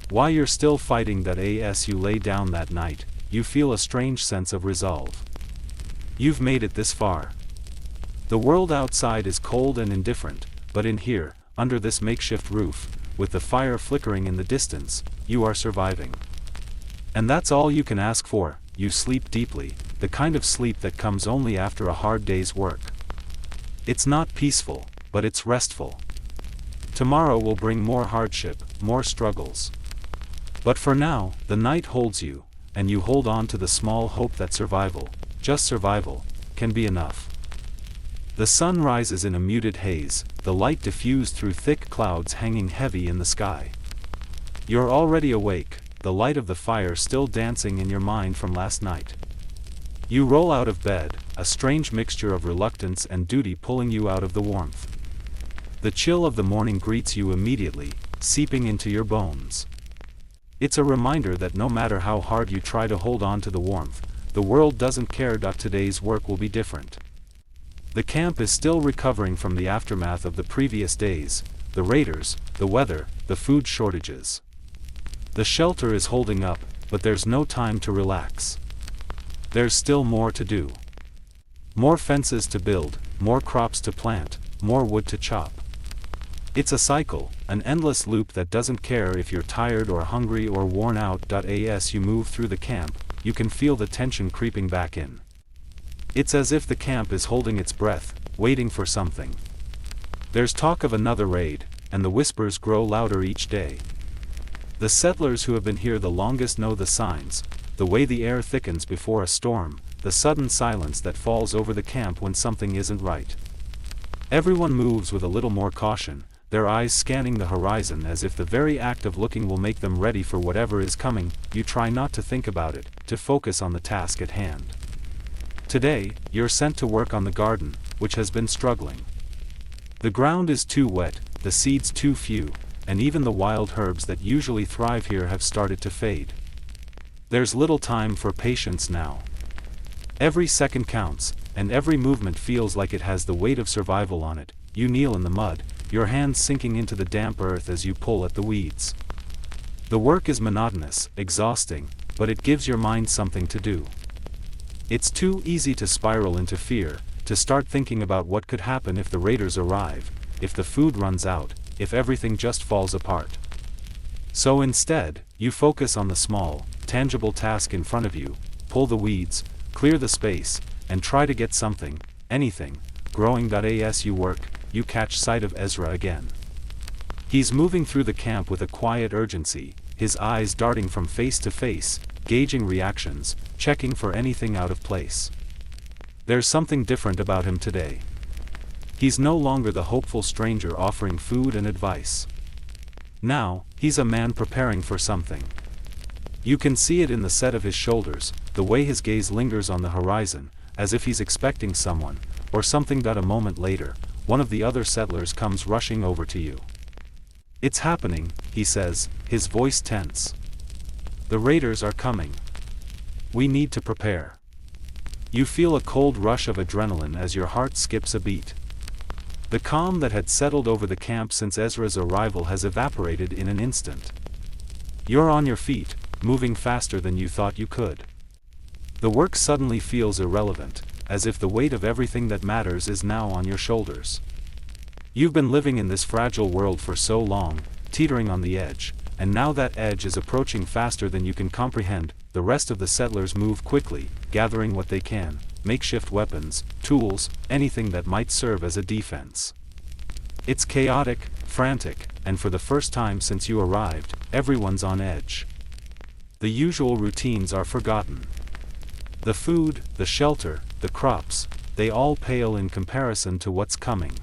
Why you're still fighting. As you lay down that night, you feel a strange sense of resolve. You've made it this far. The world outside is cold and indifferent, but in here, under this makeshift roof, with the fire flickering in the distance, you are surviving. And that's all you can ask for. You sleep deeply, the kind of sleep that comes only after a hard day's work. It's not peaceful, but it's restful. Tomorrow will bring more hardship, more struggles. But for now, the night holds you, and you hold on to the small hope that survival, just survival, can be enough. The sun rises in a muted haze, the light diffused through thick clouds hanging heavy in the sky. You're already awake, the light of the fire still dancing in your mind from last night. You roll out of bed, a strange mixture of reluctance and duty pulling you out of the warmth. The chill of the morning greets you immediately, seeping into your bones. It's a reminder that no matter how hard you try to hold on to the warmth, the world doesn't care. Today's work will be different. The camp is still recovering from the aftermath of the previous days, the raiders, the weather, the food shortages. The shelter is holding up, but there's no time to relax. There's still more to do. More fences to build, more crops to plant, more wood to chop. It's a cycle, an endless loop that doesn't care if you're tired or hungry or worn out. As you move through the camp, you can feel the tension creeping back in. It's as if the camp is holding its breath, waiting for something. There's talk of another raid, and the whispers grow louder each day. The settlers who have been here the longest know the signs, the way the air thickens before a storm, the sudden silence that falls over the camp when something isn't right. Everyone moves with a little more caution, their eyes scanning the horizon as if the very act of looking will make them ready for whatever is coming. You try not to think about it, to focus on the task at hand. Today, you're sent to work on the garden, which has been struggling. The ground is too wet, the seeds too few, and even the wild herbs that usually thrive here have started to fade. There's little time for patience now. Every second counts, and every movement feels like it has the weight of survival on it. You kneel in the mud, your hands sinking into the damp earth as you pull at the weeds. The work is monotonous, exhausting, but it gives your mind something to do. It's too easy to spiral into fear, to start thinking about what could happen if the raiders arrive, if the food runs out, if everything just falls apart. So instead, you focus on the small, tangible task in front of you: pull the weeds, clear the space, and try to get something, anything, growing. As you work, you catch sight of Ezra again. He's moving through the camp with a quiet urgency, his eyes darting from face to face, gauging reactions, checking for anything out of place. There's something different about him today. He's no longer the hopeful stranger offering food and advice. Now, he's a man preparing for something. You can see it in the set of his shoulders, the way his gaze lingers on the horizon, as if he's expecting someone, or something. A moment later, one of the other settlers comes rushing over to you. "It's happening," he says, his voice tense. "The raiders are coming. We need to prepare." You feel a cold rush of adrenaline as your heart skips a beat. The calm that had settled over the camp since Ezra's arrival has evaporated in an instant. You're on your feet, moving faster than you thought you could. The work suddenly feels irrelevant, as if the weight of everything that matters is now on your shoulders. You've been living in this fragile world for so long, teetering on the edge, and now that edge is approaching faster than you can comprehend. The rest of the settlers move quickly, gathering what they can: makeshift weapons, tools, anything that might serve as a defense. It's chaotic, frantic, and for the first time since you arrived, everyone's on edge. The usual routines are forgotten. The food, the shelter, the crops, they all pale in comparison to what's coming.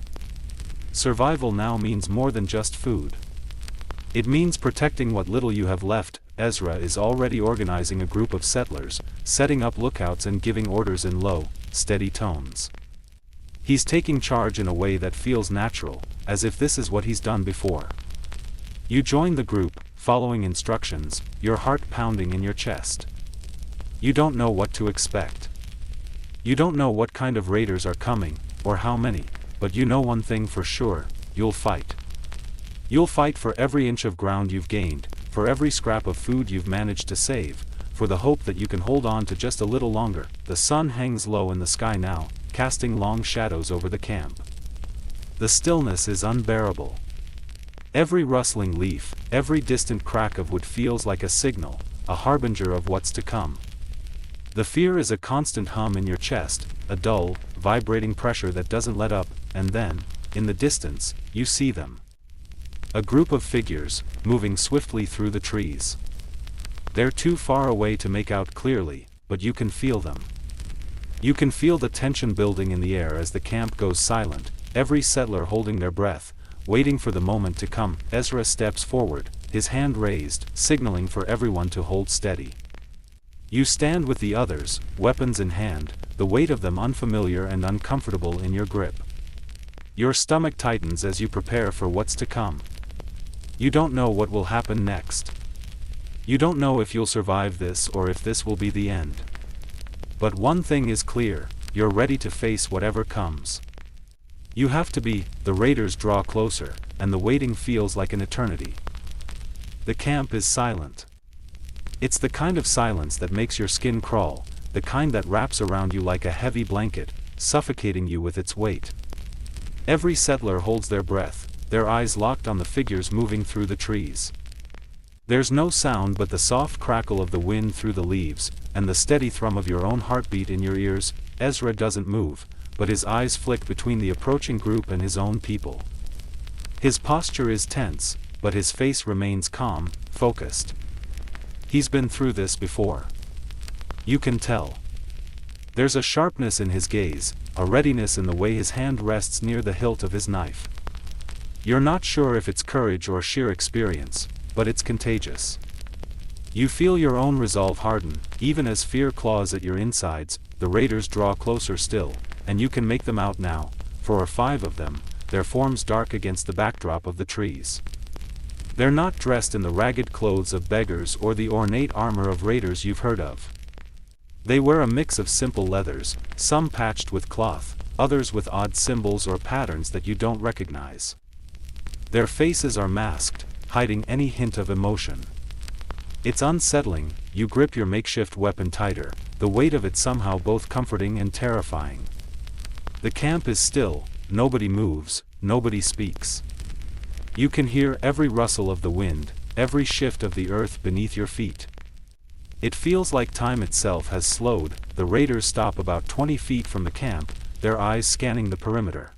Survival now means more than just food. It means protecting what little you have left. Ezra is already organizing a group of settlers, setting up lookouts and giving orders in low, steady tones. He's taking charge in a way that feels natural, as if this is what he's done before. You join the group, following instructions, your heart pounding in your chest. You don't know what to expect. You don't know what kind of raiders are coming, or how many, but you know one thing for sure: you'll fight. You'll fight for every inch of ground you've gained, for every scrap of food you've managed to save, for the hope that you can hold on to just a little longer. The sun hangs low in the sky now, casting long shadows over the camp. The stillness is unbearable. Every rustling leaf, every distant crack of wood feels like a signal, a harbinger of what's to come. The fear is a constant hum in your chest, a dull, vibrating pressure that doesn't let up, and then, in the distance, you see them. A group of figures, moving swiftly through the trees. They're too far away to make out clearly, but you can feel them. You can feel the tension building in the air as the camp goes silent, every settler holding their breath, waiting for the moment to come. Ezra steps forward, his hand raised, signaling for everyone to hold steady. You stand with the others, weapons in hand, the weight of them unfamiliar and uncomfortable in your grip. Your stomach tightens as you prepare for what's to come. You don't know what will happen next. You don't know if you'll survive this or if this will be the end. But one thing is clear: you're ready to face whatever comes. You have to be. The raiders draw closer, and the waiting feels like an eternity. The camp is silent. It's the kind of silence that makes your skin crawl, the kind that wraps around you like a heavy blanket, suffocating you with its weight. Every settler holds their breath, their eyes locked on the figures moving through the trees. There's no sound but the soft crackle of the wind through the leaves, and the steady thrum of your own heartbeat in your ears. Ezra doesn't move, but his eyes flick between the approaching group and his own people. His posture is tense, but his face remains calm, focused. He's been through this before. You can tell. There's a sharpness in his gaze, a readiness in the way his hand rests near the hilt of his knife. You're not sure if it's courage or sheer experience, but it's contagious. You feel your own resolve harden, even as fear claws at your insides. The raiders draw closer still, and you can make them out now, 4 or 5 of them, their forms dark against the backdrop of the trees. They're not dressed in the ragged clothes of beggars or the ornate armor of raiders you've heard of. They wear a mix of simple leathers, some patched with cloth, others with odd symbols or patterns that you don't recognize. Their faces are masked, hiding any hint of emotion. It's unsettling. You grip your makeshift weapon tighter, the weight of it somehow both comforting and terrifying. The camp is still, nobody moves, nobody speaks. You can hear every rustle of the wind, every shift of the earth beneath your feet. It feels like time itself has slowed. The raiders stop about 20 feet from the camp, their eyes scanning the perimeter.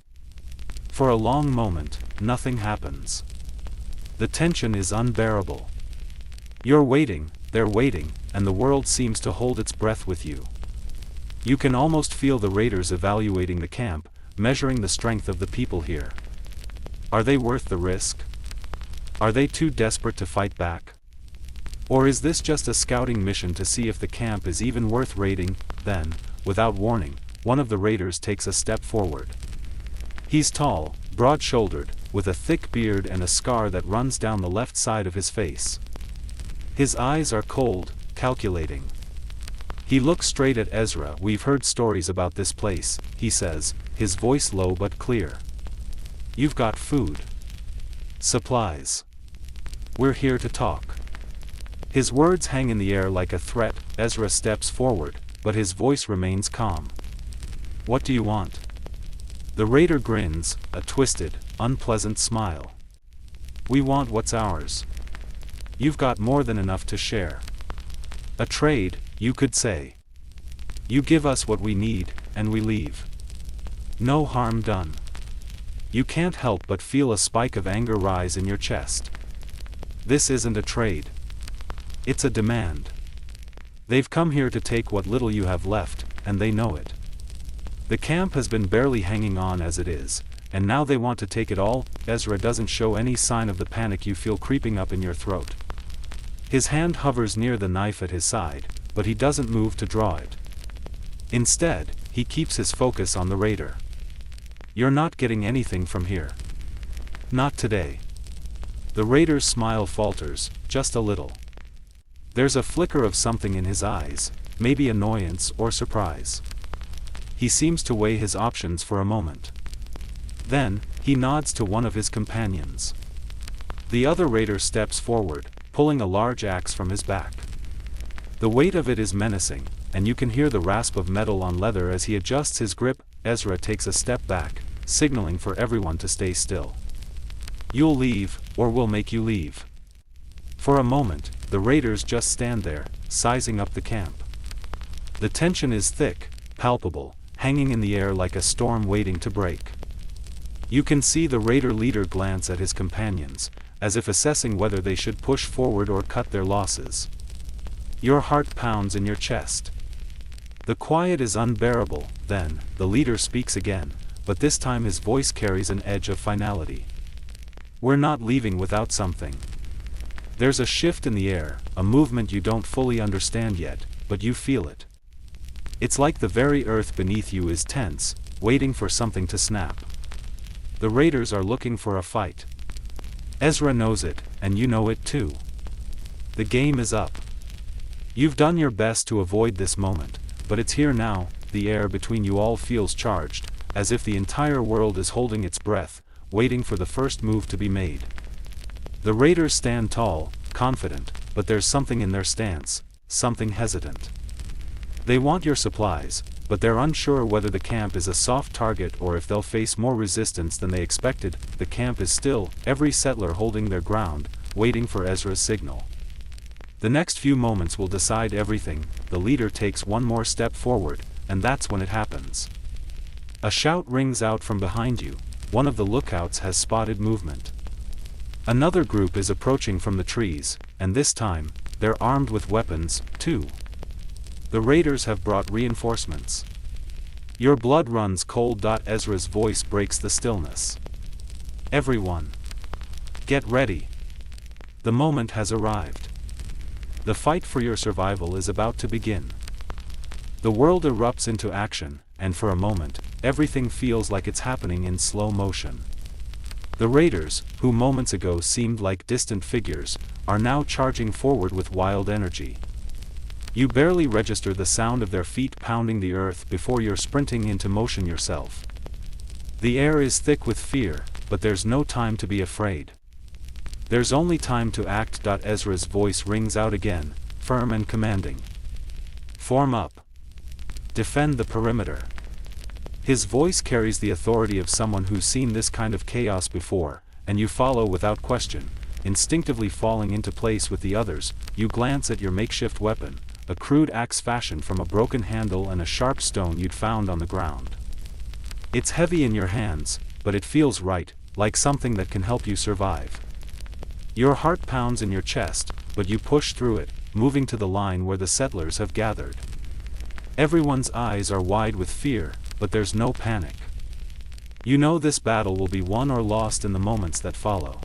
For a long moment, nothing happens. The tension is unbearable. You're waiting, they're waiting, and the world seems to hold its breath with you. You can almost feel the raiders evaluating the camp, measuring the strength of the people here. Are they worth the risk? Are they too desperate to fight back? Or is this just a scouting mission to see if the camp is even worth raiding? Then, without warning, one of the raiders takes a step forward. He's tall, broad-shouldered, with a thick beard and a scar that runs down the left side of his face. His eyes are cold, calculating. He looks straight at Ezra. "We've heard stories about this place," he says, his voice low but clear. "You've got food. Supplies. We're here to talk." His words hang in the air like a threat. Ezra steps forward, but his voice remains calm. "What do you want?" The raider grins, a twisted, unpleasant smile. "We want what's ours. You've got more than enough to share. A trade, you could say. You give us what we need, and we leave. No harm done." You can't help but feel a spike of anger rise in your chest. This isn't a trade. It's a demand. They've come here to take what little you have left, and they know it. The camp has been barely hanging on as it is, and now they want to take it all. Ezra doesn't show any sign of the panic you feel creeping up in your throat. His hand hovers near the knife at his side, but he doesn't move to draw it. Instead, he keeps his focus on the raider. "You're not getting anything from here. Not today." The raider's smile falters, just a little. There's a flicker of something in his eyes, maybe annoyance or surprise. He seems to weigh his options for a moment. Then, he nods to one of his companions. The other raider steps forward, pulling a large axe from his back. The weight of it is menacing, and you can hear the rasp of metal on leather as he adjusts his grip. Ezra takes a step back, signaling for everyone to stay still. "You'll leave, or we'll make you leave." For a moment, the raiders just stand there, sizing up the camp. The tension is thick, palpable, hanging in the air like a storm waiting to break. You can see the raider leader glance at his companions, as if assessing whether they should push forward or cut their losses. Your heart pounds in your chest. The quiet is unbearable. Then, the leader speaks again, but this time his voice carries an edge of finality. "We're not leaving without something." There's a shift in the air, a movement you don't fully understand yet, but you feel it. It's like the very earth beneath you is tense, waiting for something to snap. The raiders are looking for a fight. Ezra knows it, and you know it too. The game is up. You've done your best to avoid this moment, but it's here now. The air between you all feels charged, as if the entire world is holding its breath, waiting for the first move to be made. The raiders stand tall, confident, but there's something in their stance, something hesitant. They want your supplies, but they're unsure whether the camp is a soft target or if they'll face more resistance than they expected. The camp is still, every settler holding their ground, waiting for Ezra's signal. The next few moments will decide everything. The leader takes one more step forward, and that's when it happens. A shout rings out from behind you. One of the lookouts has spotted movement. Another group is approaching from the trees, and this time, they're armed with weapons, too. The raiders have brought reinforcements. Your blood runs cold. Ezra's voice breaks the stillness. "Everyone, get ready. The moment has arrived. The fight for your survival is about to begin." The world erupts into action, and for a moment, everything feels like it's happening in slow motion. The raiders, who moments ago seemed like distant figures, are now charging forward with wild energy. You barely register the sound of their feet pounding the earth before you're sprinting into motion yourself. The air is thick with fear, but there's no time to be afraid. There's only time to act. Ezra's voice rings out again, firm and commanding. Form up. Defend the perimeter. His voice carries the authority of someone who's seen this kind of chaos before, and you follow without question, instinctively falling into place with the others. You glance at your makeshift weapon, a crude axe fashioned from a broken handle and a sharp stone you'd found on the ground. It's heavy in your hands, but it feels right, like something that can help you survive. Your heart pounds in your chest, but you push through it, moving to the line where the settlers have gathered. Everyone's eyes are wide with fear, but there's no panic. You know this battle will be won or lost in the moments that follow.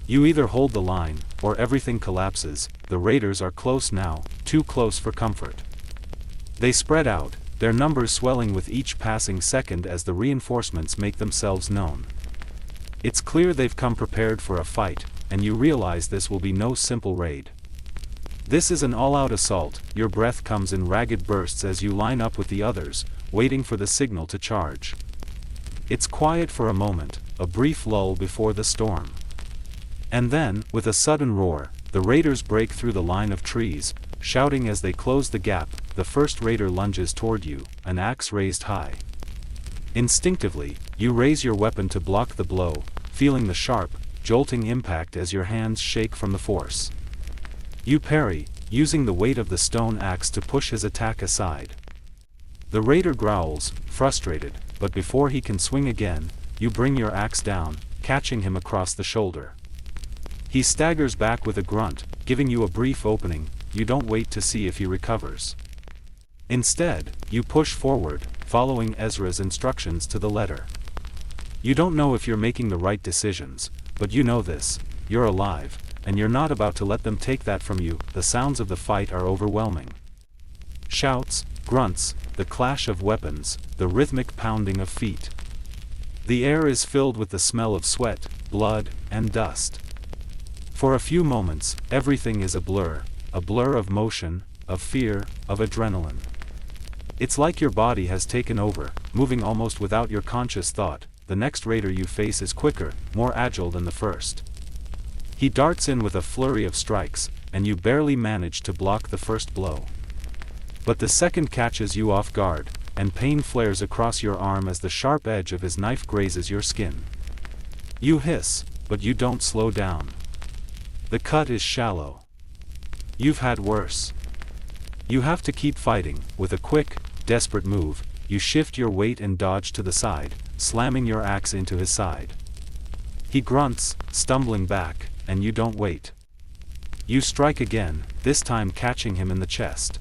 You either hold the line, or everything collapses. The raiders are close now, too close for comfort. They spread out, their numbers swelling with each passing second as the reinforcements make themselves known. It's clear they've come prepared for a fight, and you realize this will be no simple raid. This is an all-out assault. Your breath comes in ragged bursts as you line up with the others, waiting for the signal to charge. It's quiet for a moment, a brief lull before the storm. And then, with a sudden roar, the raiders break through the line of trees, shouting as they close the gap. The first raider lunges toward you, an axe raised high. Instinctively, you raise your weapon to block the blow, feeling the sharp, jolting impact as your hands shake from the force. You parry, using the weight of the stone axe to push his attack aside. The raider growls, frustrated, but before he can swing again, you bring your axe down, catching him across the shoulder. He staggers back with a grunt, giving you a brief opening. You don't wait to see if he recovers. Instead, you push forward, following Ezra's instructions to the letter. You don't know if you're making the right decisions, but you know this: you're alive, and you're not about to let them take that from you. The sounds of the fight are overwhelming. Shouts, grunts, the clash of weapons, the rhythmic pounding of feet. The air is filled with the smell of sweat, blood, and dust. For a few moments, everything is a blur of motion, of fear, of adrenaline. It's like your body has taken over, moving almost without your conscious thought. The next raider you face is quicker, more agile than the first. He darts in with a flurry of strikes, and you barely manage to block the first blow. But the second catches you off guard, and pain flares across your arm as the sharp edge of his knife grazes your skin. You hiss, but you don't slow down. The cut is shallow. You've had worse. You have to keep fighting. With a quick, desperate move, you shift your weight and dodge to the side, slamming your axe into his side. He grunts, stumbling back, and you don't wait. You strike again, this time catching him in the chest.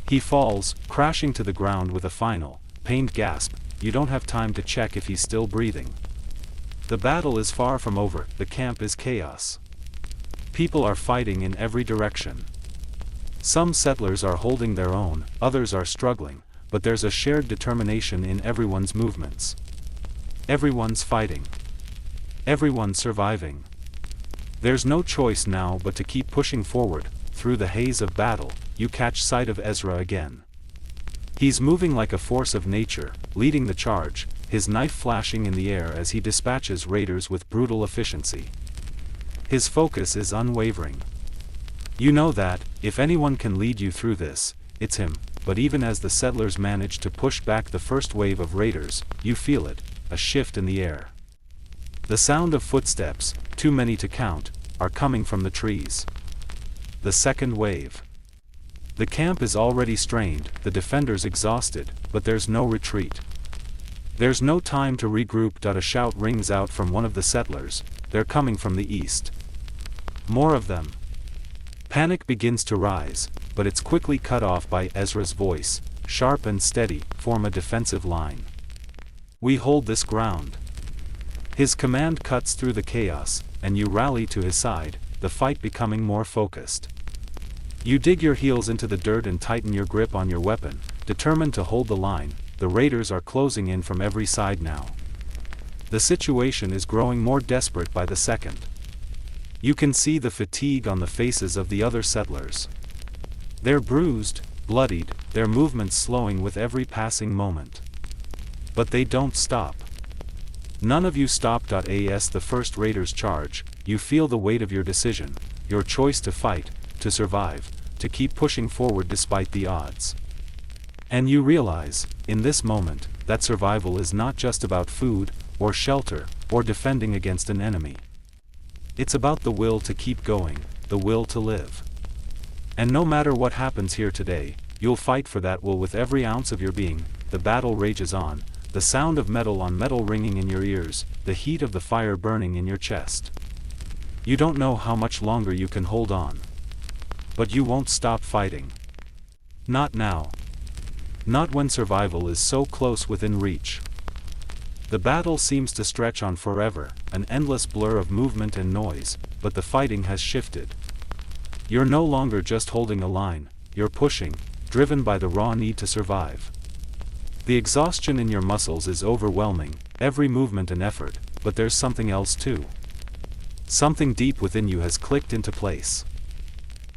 He falls, crashing to the ground with a final, pained gasp. You don't have time to check if he's still breathing. The battle is far from over. The camp is chaos. People are fighting in every direction. Some settlers are holding their own, others are struggling, but there's a shared determination in everyone's movements. Everyone's fighting. Everyone's surviving. There's no choice now but to keep pushing forward. Through the haze of battle, you catch sight of Ezra again. He's moving like a force of nature, leading the charge, his knife flashing in the air as he dispatches raiders with brutal efficiency. His focus is unwavering. You know that, if anyone can lead you through this, it's him. But even as the settlers manage to push back the first wave of raiders, you feel it, a shift in the air. The sound of footsteps, too many to count, are coming from the trees. The second wave. The camp is already strained, the defenders exhausted, but there's no retreat. There's no time to regroup. A shout rings out from one of the settlers. They're coming from the east. More of them. Panic begins to rise, but it's quickly cut off by Ezra's voice, sharp and steady. Form a defensive line. We hold this ground. His command cuts through the chaos, and you rally to his side, the fight becoming more focused. You dig your heels into the dirt and tighten your grip on your weapon, determined to hold the line. The raiders are closing in from every side now. The situation is growing more desperate by the second. You can see the fatigue on the faces of the other settlers. They're bruised, bloodied, their movements slowing with every passing moment. But they don't stop. None of you stop. As the first raiders charge, you feel the weight of your decision, your choice to fight, to survive, to keep pushing forward despite the odds. And you realize, in this moment, that survival is not just about food, or shelter, or defending against an enemy. It's about the will to keep going, the will to live. And no matter what happens here today, you'll fight for that will with every ounce of your being. The battle rages on, the sound of metal on metal ringing in your ears, the heat of the fire burning in your chest. You don't know how much longer you can hold on. But you won't stop fighting. Not now. Not when survival is so close within reach. The battle seems to stretch on forever, an endless blur of movement and noise, but the fighting has shifted. You're no longer just holding a line, you're pushing, driven by the raw need to survive. The exhaustion in your muscles is overwhelming, every movement an effort, but there's something else too. Something deep within you has clicked into place.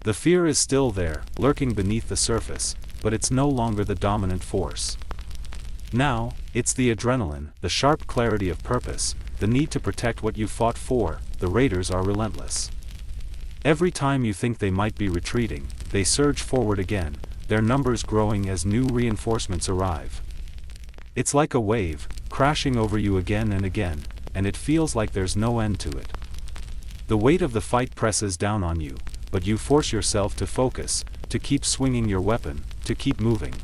The fear is still there, lurking beneath the surface, but it's no longer the dominant force. Now, it's the adrenaline, the sharp clarity of purpose, the need to protect what you fought for. The raiders are relentless. Every time you think they might be retreating, they surge forward again, their numbers growing as new reinforcements arrive. It's like a wave, crashing over you again and again, and it feels like there's no end to it. The weight of the fight presses down on you, but you force yourself to focus, to keep swinging your weapon, to keep moving.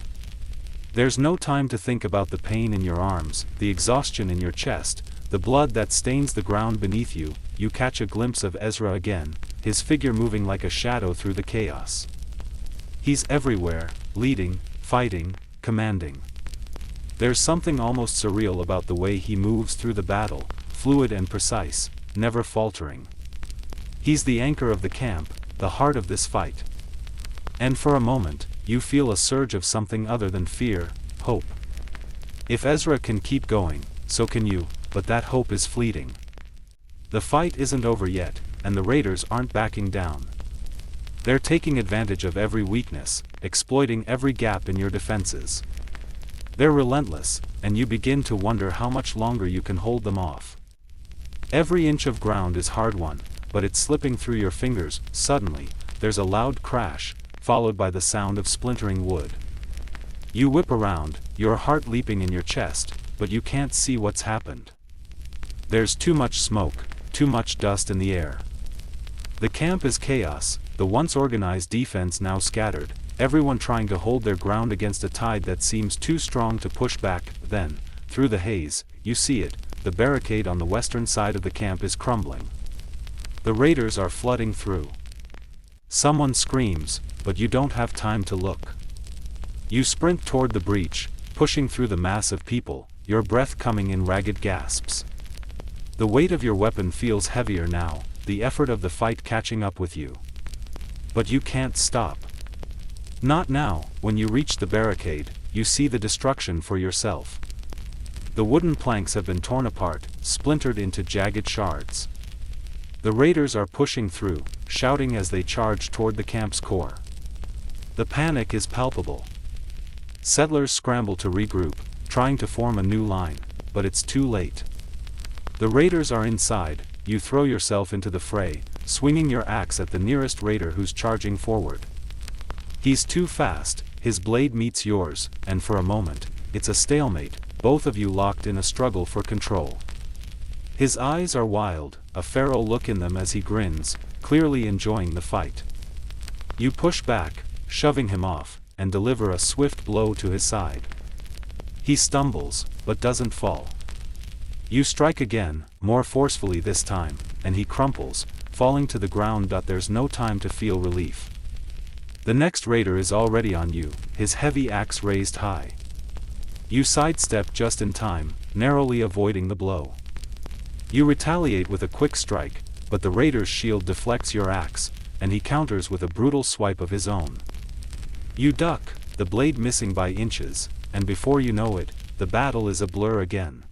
There's no time to think about the pain in your arms, the exhaustion in your chest, the blood that stains the ground beneath you. You catch a glimpse of Ezra again, his figure moving like a shadow through the chaos. He's everywhere, leading, fighting, commanding. There's something almost surreal about the way he moves through the battle, fluid and precise, never faltering. He's the anchor of the camp, the heart of this fight. And for a moment, you feel a surge of something other than fear, hope. If Ezra can keep going, so can you, but that hope is fleeting. The fight isn't over yet, and the raiders aren't backing down. They're taking advantage of every weakness, exploiting every gap in your defenses. They're relentless, and you begin to wonder how much longer you can hold them off. Every inch of ground is hard-won, but it's slipping through your fingers. Suddenly, there's a loud crash, followed by the sound of splintering wood. You whip around, your heart leaping in your chest, but you can't see what's happened. There's too much smoke, too much dust in the air. The camp is chaos, the once organized defense now scattered, everyone trying to hold their ground against a tide that seems too strong to push back. Then, through the haze, you see it, the barricade on the western side of the camp is crumbling. The raiders are flooding through. Someone screams, but you don't have time to look. You sprint toward the breach, pushing through the mass of people, your breath coming in ragged gasps. The weight of your weapon feels heavier now, the effort of the fight catching up with you. But you can't stop. Not now. When you reach the barricade, you see the destruction for yourself. The wooden planks have been torn apart, splintered into jagged shards. The raiders are pushing through, shouting as they charge toward the camp's core. The panic is palpable. Settlers scramble to regroup, trying to form a new line, but it's too late. The raiders are inside. You throw yourself into the fray, swinging your axe at the nearest raider who's charging forward. He's too fast, his blade meets yours, and for a moment, it's a stalemate, both of you locked in a struggle for control. His eyes are wild, a feral look in them as he grins, clearly enjoying the fight. You push back, shoving him off, and deliver a swift blow to his side. He stumbles, but doesn't fall. You strike again, more forcefully this time, and he crumples, falling to the ground. There's no time to feel relief. The next raider is already on you, his heavy axe raised high. You sidestep just in time, narrowly avoiding the blow. You retaliate with a quick strike, but the raider's shield deflects your axe, and he counters with a brutal swipe of his own. You duck, the blade missing by inches, and before you know it, the battle is a blur again.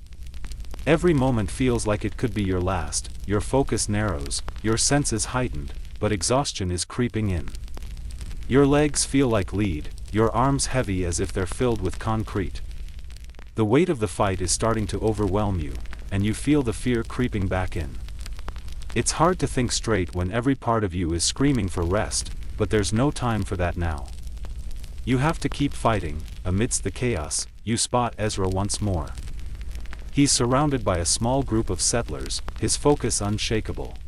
Every moment feels like it could be your last, your focus narrows, your senses heightened, but exhaustion is creeping in. Your legs feel like lead, your arms heavy as if they're filled with concrete. The weight of the fight is starting to overwhelm you, and you feel the fear creeping back in. It's hard to think straight when every part of you is screaming for rest, but there's no time for that now. You have to keep fighting. Amidst the chaos, you spot Ezra once more. He's surrounded by a small group of settlers, his focus unshakable.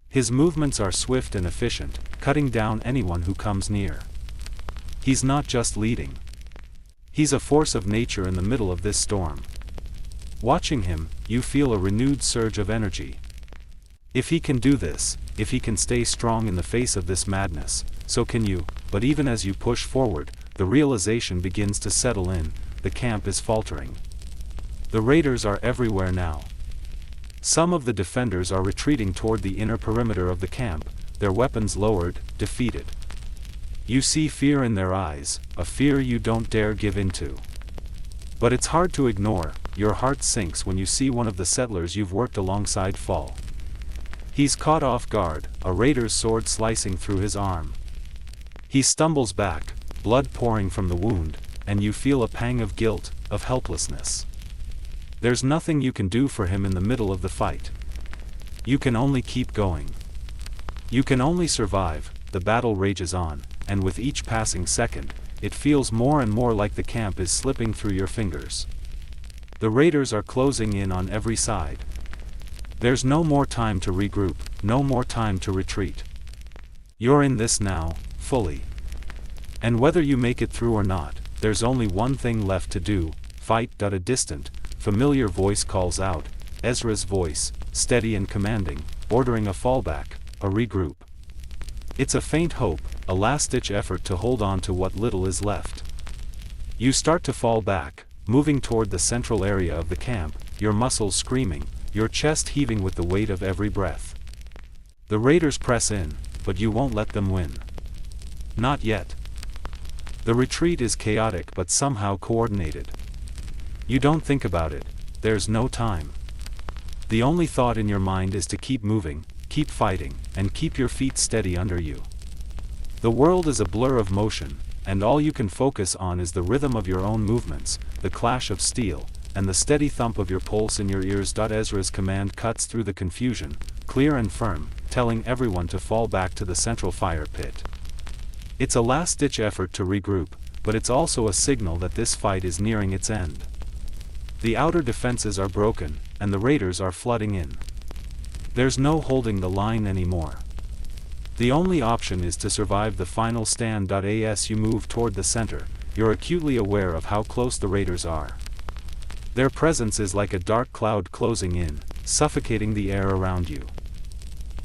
His movements are swift and efficient, cutting down anyone who comes near. He's not just leading. He's a force of nature in the middle of this storm. Watching him, you feel a renewed surge of energy. If he can do this, if he can stay strong in the face of this madness, so can you. But even as you push forward, the realization begins to settle in, the camp is faltering. The raiders are everywhere now. Some of the defenders are retreating toward the inner perimeter of the camp, their weapons lowered, defeated. You see fear in their eyes, a fear you don't dare give in to. But it's hard to ignore. Your heart sinks when you see one of the settlers you've worked alongside fall. He's caught off guard, a raider's sword slicing through his arm. He stumbles back, blood pouring from the wound, and you feel a pang of guilt, of helplessness. There's nothing you can do for him in the middle of the fight. You can only keep going. You can only survive. The battle rages on, and with each passing second, it feels more and more like the camp is slipping through your fingers. The raiders are closing in on every side. There's no more time to regroup, no more time to retreat. You're in this now, fully. And whether you make it through or not, there's only one thing left to do: fight. A distant, familiar voice calls out, Ezra's voice, steady and commanding, ordering a fallback, a regroup. It's a faint hope, a last-ditch effort to hold on to what little is left. You start to fall back, moving toward the central area of the camp, your muscles screaming, your chest heaving with the weight of every breath. The raiders press in, but you won't let them win. Not yet. The retreat is chaotic but somehow coordinated. You don't think about it, there's no time. The only thought in your mind is to keep moving, keep fighting, and keep your feet steady under you. The world is a blur of motion, and all you can focus on is the rhythm of your own movements, the clash of steel, and the steady thump of your pulse in your ears. Ezra's command cuts through the confusion, clear and firm, telling everyone to fall back to the central fire pit. It's a last-ditch effort to regroup, but it's also a signal that this fight is nearing its end. The outer defenses are broken, and the raiders are flooding in. There's no holding the line anymore. The only option is to survive the final stand. As you move toward the center, you're acutely aware of how close the raiders are. Their presence is like a dark cloud closing in, suffocating the air around you.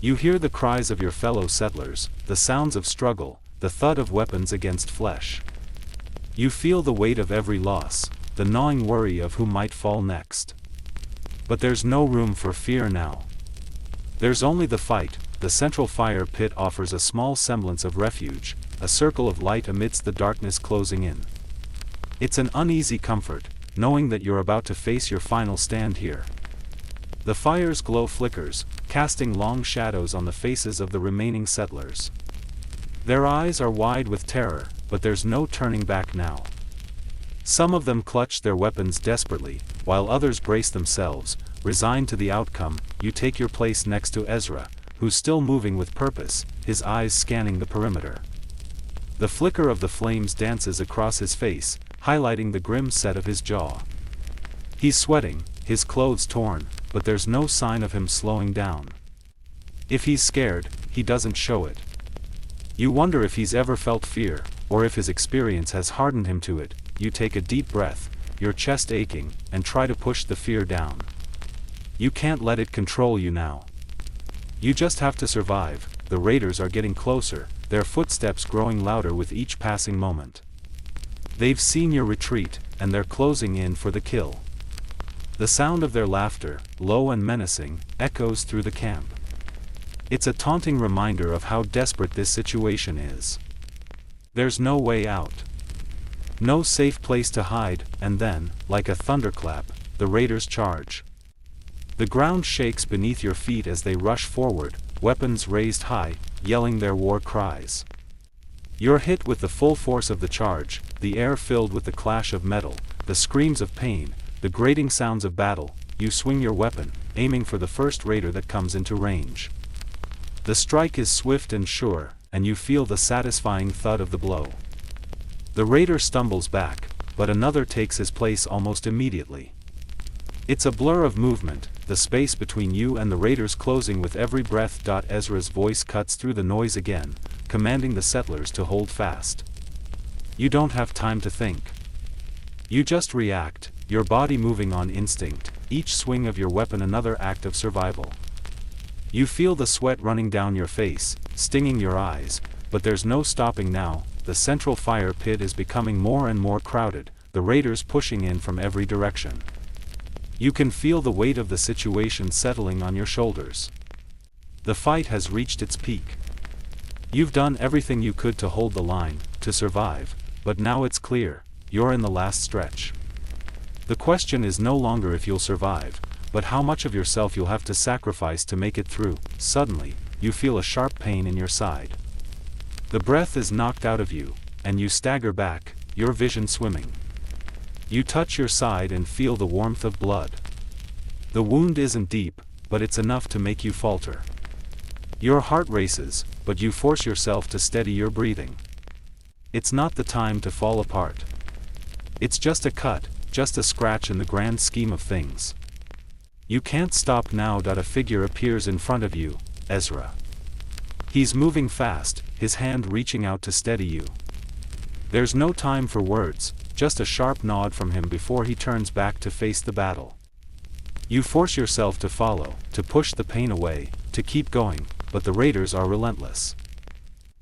You hear the cries of your fellow settlers, the sounds of struggle, the thud of weapons against flesh. You feel the weight of every loss, the gnawing worry of who might fall next. But there's no room for fear now. There's only the fight. The central fire pit offers a small semblance of refuge, a circle of light amidst the darkness closing in. It's an uneasy comfort, knowing that you're about to face your final stand here. The fire's glow flickers, casting long shadows on the faces of the remaining settlers. Their eyes are wide with terror, but there's no turning back now. Some of them clutch their weapons desperately, while others brace themselves, resigned to the outcome. You take your place next to Ezra, who's still moving with purpose, his eyes scanning the perimeter. The flicker of the flames dances across his face, highlighting the grim set of his jaw. He's sweating, his clothes torn, but there's no sign of him slowing down. If he's scared, he doesn't show it. You wonder if he's ever felt fear, or if his experience has hardened him to it. You take a deep breath, your chest aching, and try to push the fear down. You can't let it control you now. You just have to survive. The raiders are getting closer, their footsteps growing louder with each passing moment. They've seen your retreat, and they're closing in for the kill. The sound of their laughter, low and menacing, echoes through the camp. It's a taunting reminder of how desperate this situation is. There's no way out. No safe place to hide, and then, like a thunderclap, the raiders charge. The ground shakes beneath your feet as they rush forward, weapons raised high, yelling their war cries. You're hit with the full force of the charge, the air filled with the clash of metal, the screams of pain, the grating sounds of battle. You swing your weapon, aiming for the first raider that comes into range. The strike is swift and sure, and you feel the satisfying thud of the blow. The raider stumbles back, but another takes his place almost immediately. It's a blur of movement, the space between you and the raiders closing with every breath. Ezra's voice cuts through the noise again, commanding the settlers to hold fast. You don't have time to think. You just react, your body moving on instinct, each swing of your weapon another act of survival. You feel the sweat running down your face, stinging your eyes, but there's no stopping now. The central fire pit is becoming more and more crowded, the raiders pushing in from every direction. You can feel the weight of the situation settling on your shoulders. The fight has reached its peak. You've done everything you could to hold the line, to survive, but now it's clear, you're in the last stretch. The question is no longer if you'll survive, but how much of yourself you'll have to sacrifice to make it through. Suddenly, you feel a sharp pain in your side. The breath is knocked out of you, and you stagger back, your vision swimming. You touch your side and feel the warmth of blood. The wound isn't deep, but it's enough to make you falter. Your heart races, but you force yourself to steady your breathing. It's not the time to fall apart. It's just a cut, just a scratch in the grand scheme of things. You can't stop now. A figure appears in front of you, Ezra. He's moving fast, his hand reaching out to steady you. There's no time for words, just a sharp nod from him before he turns back to face the battle. You force yourself to follow, to push the pain away, to keep going, but the raiders are relentless.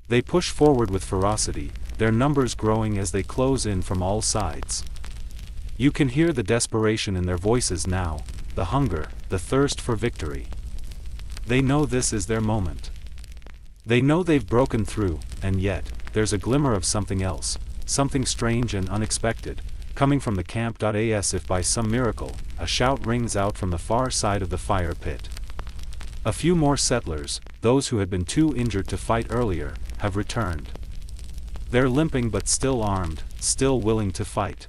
They push forward with ferocity, their numbers growing as they close in from all sides. You can hear the desperation in their voices now, the hunger, the thirst for victory. They know this is their moment. They know they've broken through, and yet, there's a glimmer of something else, something strange and unexpected, coming from the camp. As if by some miracle, a shout rings out from the far side of the fire pit. A few more settlers, those who had been too injured to fight earlier, have returned. They're limping but still armed, still willing to fight.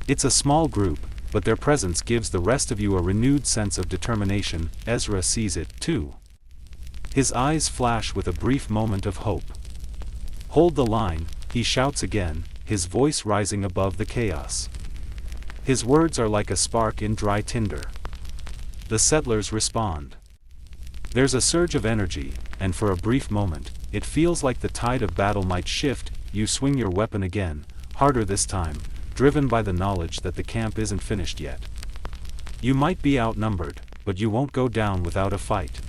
It's a small group, but their presence gives the rest of you a renewed sense of determination. Ezra sees it, too. His eyes flash with a brief moment of hope. "Hold the line," he shouts again, his voice rising above the chaos. His words are like a spark in dry tinder. The settlers respond. There's a surge of energy, and for a brief moment, it feels like the tide of battle might shift. You swing your weapon again, harder this time, driven by the knowledge that the camp isn't finished yet. You might be outnumbered, but you won't go down without a fight.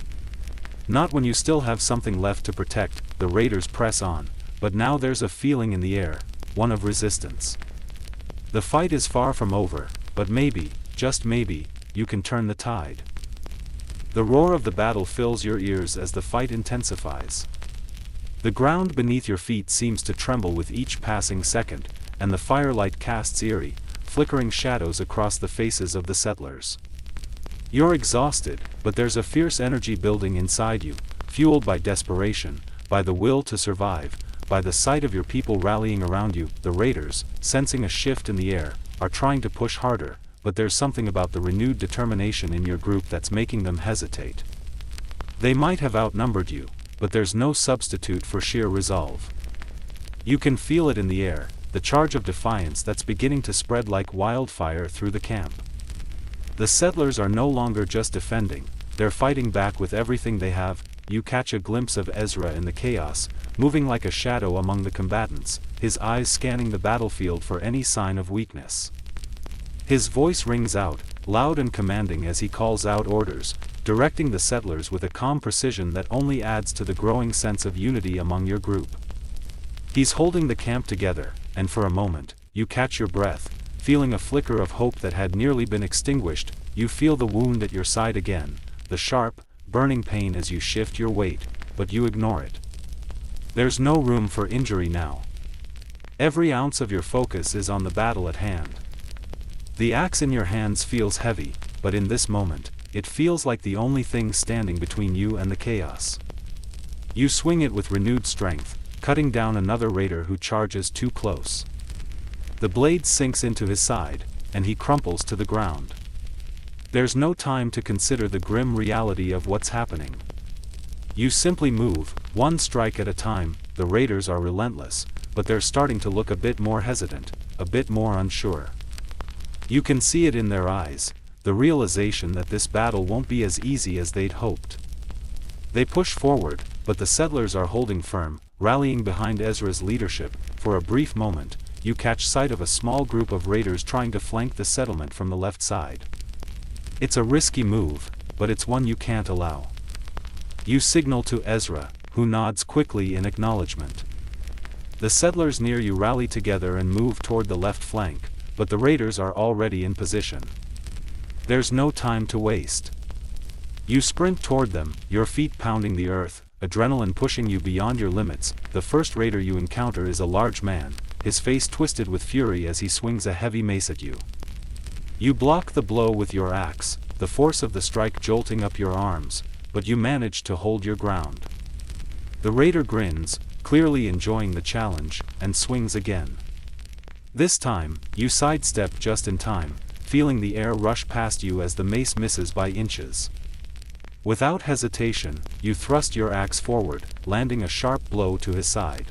Not when you still have something left to protect. The raiders press on, but now there's a feeling in the air, one of resistance. The fight is far from over, but maybe, just maybe, you can turn the tide. The roar of the battle fills your ears as the fight intensifies. The ground beneath your feet seems to tremble with each passing second, and the firelight casts eerie, flickering shadows across the faces of the settlers. You're exhausted, but there's a fierce energy building inside you, fueled by desperation, by the will to survive, by the sight of your people rallying around you. The raiders, sensing a shift in the air, are trying to push harder, but there's something about the renewed determination in your group that's making them hesitate. They might have outnumbered you, but there's no substitute for sheer resolve. You can feel it in the air, the charge of defiance that's beginning to spread like wildfire through the camp. The settlers are no longer just defending, they're fighting back with everything they have. You catch a glimpse of Ezra in the chaos, moving like a shadow among the combatants, his eyes scanning the battlefield for any sign of weakness. His voice rings out, loud and commanding as he calls out orders, directing the settlers with a calm precision that only adds to the growing sense of unity among your group. He's holding the camp together, and for a moment, you catch your breath, feeling a flicker of hope that had nearly been extinguished. You feel the wound at your side again, the sharp, burning pain as you shift your weight, but you ignore it. There's no room for injury now. Every ounce of your focus is on the battle at hand. The axe in your hands feels heavy, but in this moment, it feels like the only thing standing between you and the chaos. You swing it with renewed strength, cutting down another raider who charges too close. The blade sinks into his side, and he crumples to the ground. There's no time to consider the grim reality of what's happening. You simply move, one strike at a time. The raiders are relentless, but they're starting to look a bit more hesitant, a bit more unsure. You can see it in their eyes, the realization that this battle won't be as easy as they'd hoped. They push forward, but the settlers are holding firm, rallying behind Ezra's leadership. For a brief moment, you catch sight of a small group of raiders trying to flank the settlement from the left side. It's a risky move, but it's one you can't allow. You signal to Ezra, who nods quickly in acknowledgement. The settlers near you rally together and move toward the left flank, but the raiders are already in position. There's no time to waste. You sprint toward them, your feet pounding the earth, adrenaline pushing you beyond your limits. The first raider you encounter is a large man, his face twisted with fury as he swings a heavy mace at you. You block the blow with your axe, the force of the strike jolting up your arms, but you manage to hold your ground. The raider grins, clearly enjoying the challenge, and swings again. This time, you sidestep just in time, feeling the air rush past you as the mace misses by inches. Without hesitation, you thrust your axe forward, landing a sharp blow to his side.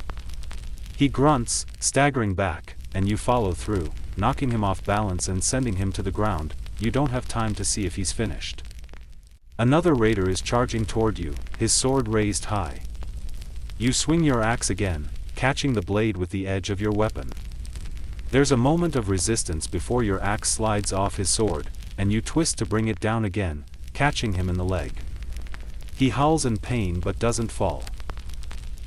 He grunts, staggering back, and you follow through, knocking him off balance and sending him to the ground. You don't have time to see if he's finished. Another raider is charging toward you, his sword raised high. You swing your axe again, catching the blade with the edge of your weapon. There's a moment of resistance before your axe slides off his sword, and you twist to bring it down again, catching him in the leg. He howls in pain but doesn't fall.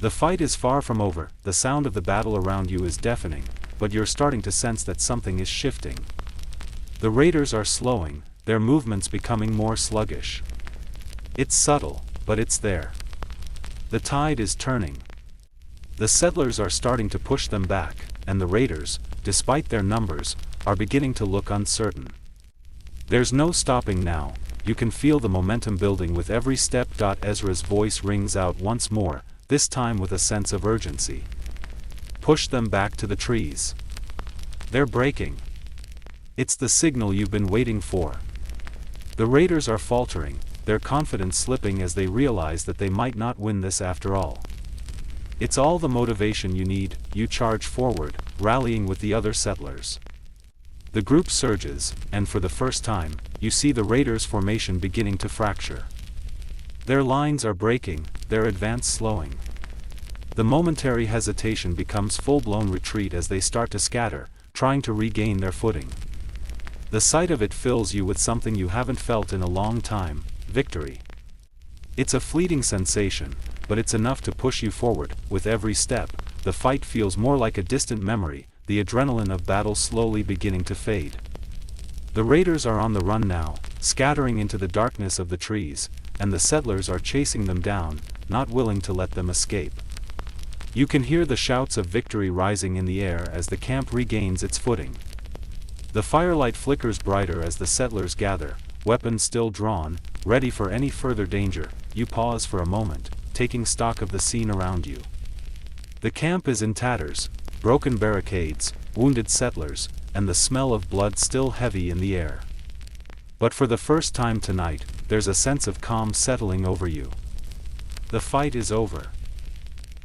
The fight is far from over, the sound of the battle around you is deafening, but you're starting to sense that something is shifting. The raiders are slowing, their movements becoming more sluggish. It's subtle, but it's there. The tide is turning. The settlers are starting to push them back, and the raiders, despite their numbers, are beginning to look uncertain. There's no stopping now, you can feel the momentum building with every step. Ezra's voice rings out once more, this time with a sense of urgency. Push them back to the trees. They're breaking. It's the signal you've been waiting for. The raiders are faltering, their confidence slipping as they realize that they might not win this after all. It's all the motivation you need. You charge forward, rallying with the other settlers. The group surges, and for the first time, you see the raiders' formation beginning to fracture. Their lines are breaking, their advance slowing. The momentary hesitation becomes full-blown retreat as they start to scatter, trying to regain their footing. The sight of it fills you with something you haven't felt in a long time: victory. It's a fleeting sensation, but it's enough to push you forward. With every step, the fight feels more like a distant memory, the adrenaline of battle slowly beginning to fade. The raiders are on the run now, scattering into the darkness of the trees, and the settlers are chasing them down, not willing to let them escape. You can hear the shouts of victory rising in the air as the camp regains its footing. The firelight flickers brighter as the settlers gather, weapons still drawn, ready for any further danger. You pause for a moment, taking stock of the scene around you. The camp is in tatters, broken barricades, wounded settlers, and the smell of blood still heavy in the air. But for the first time tonight, there's a sense of calm settling over you. The fight is over.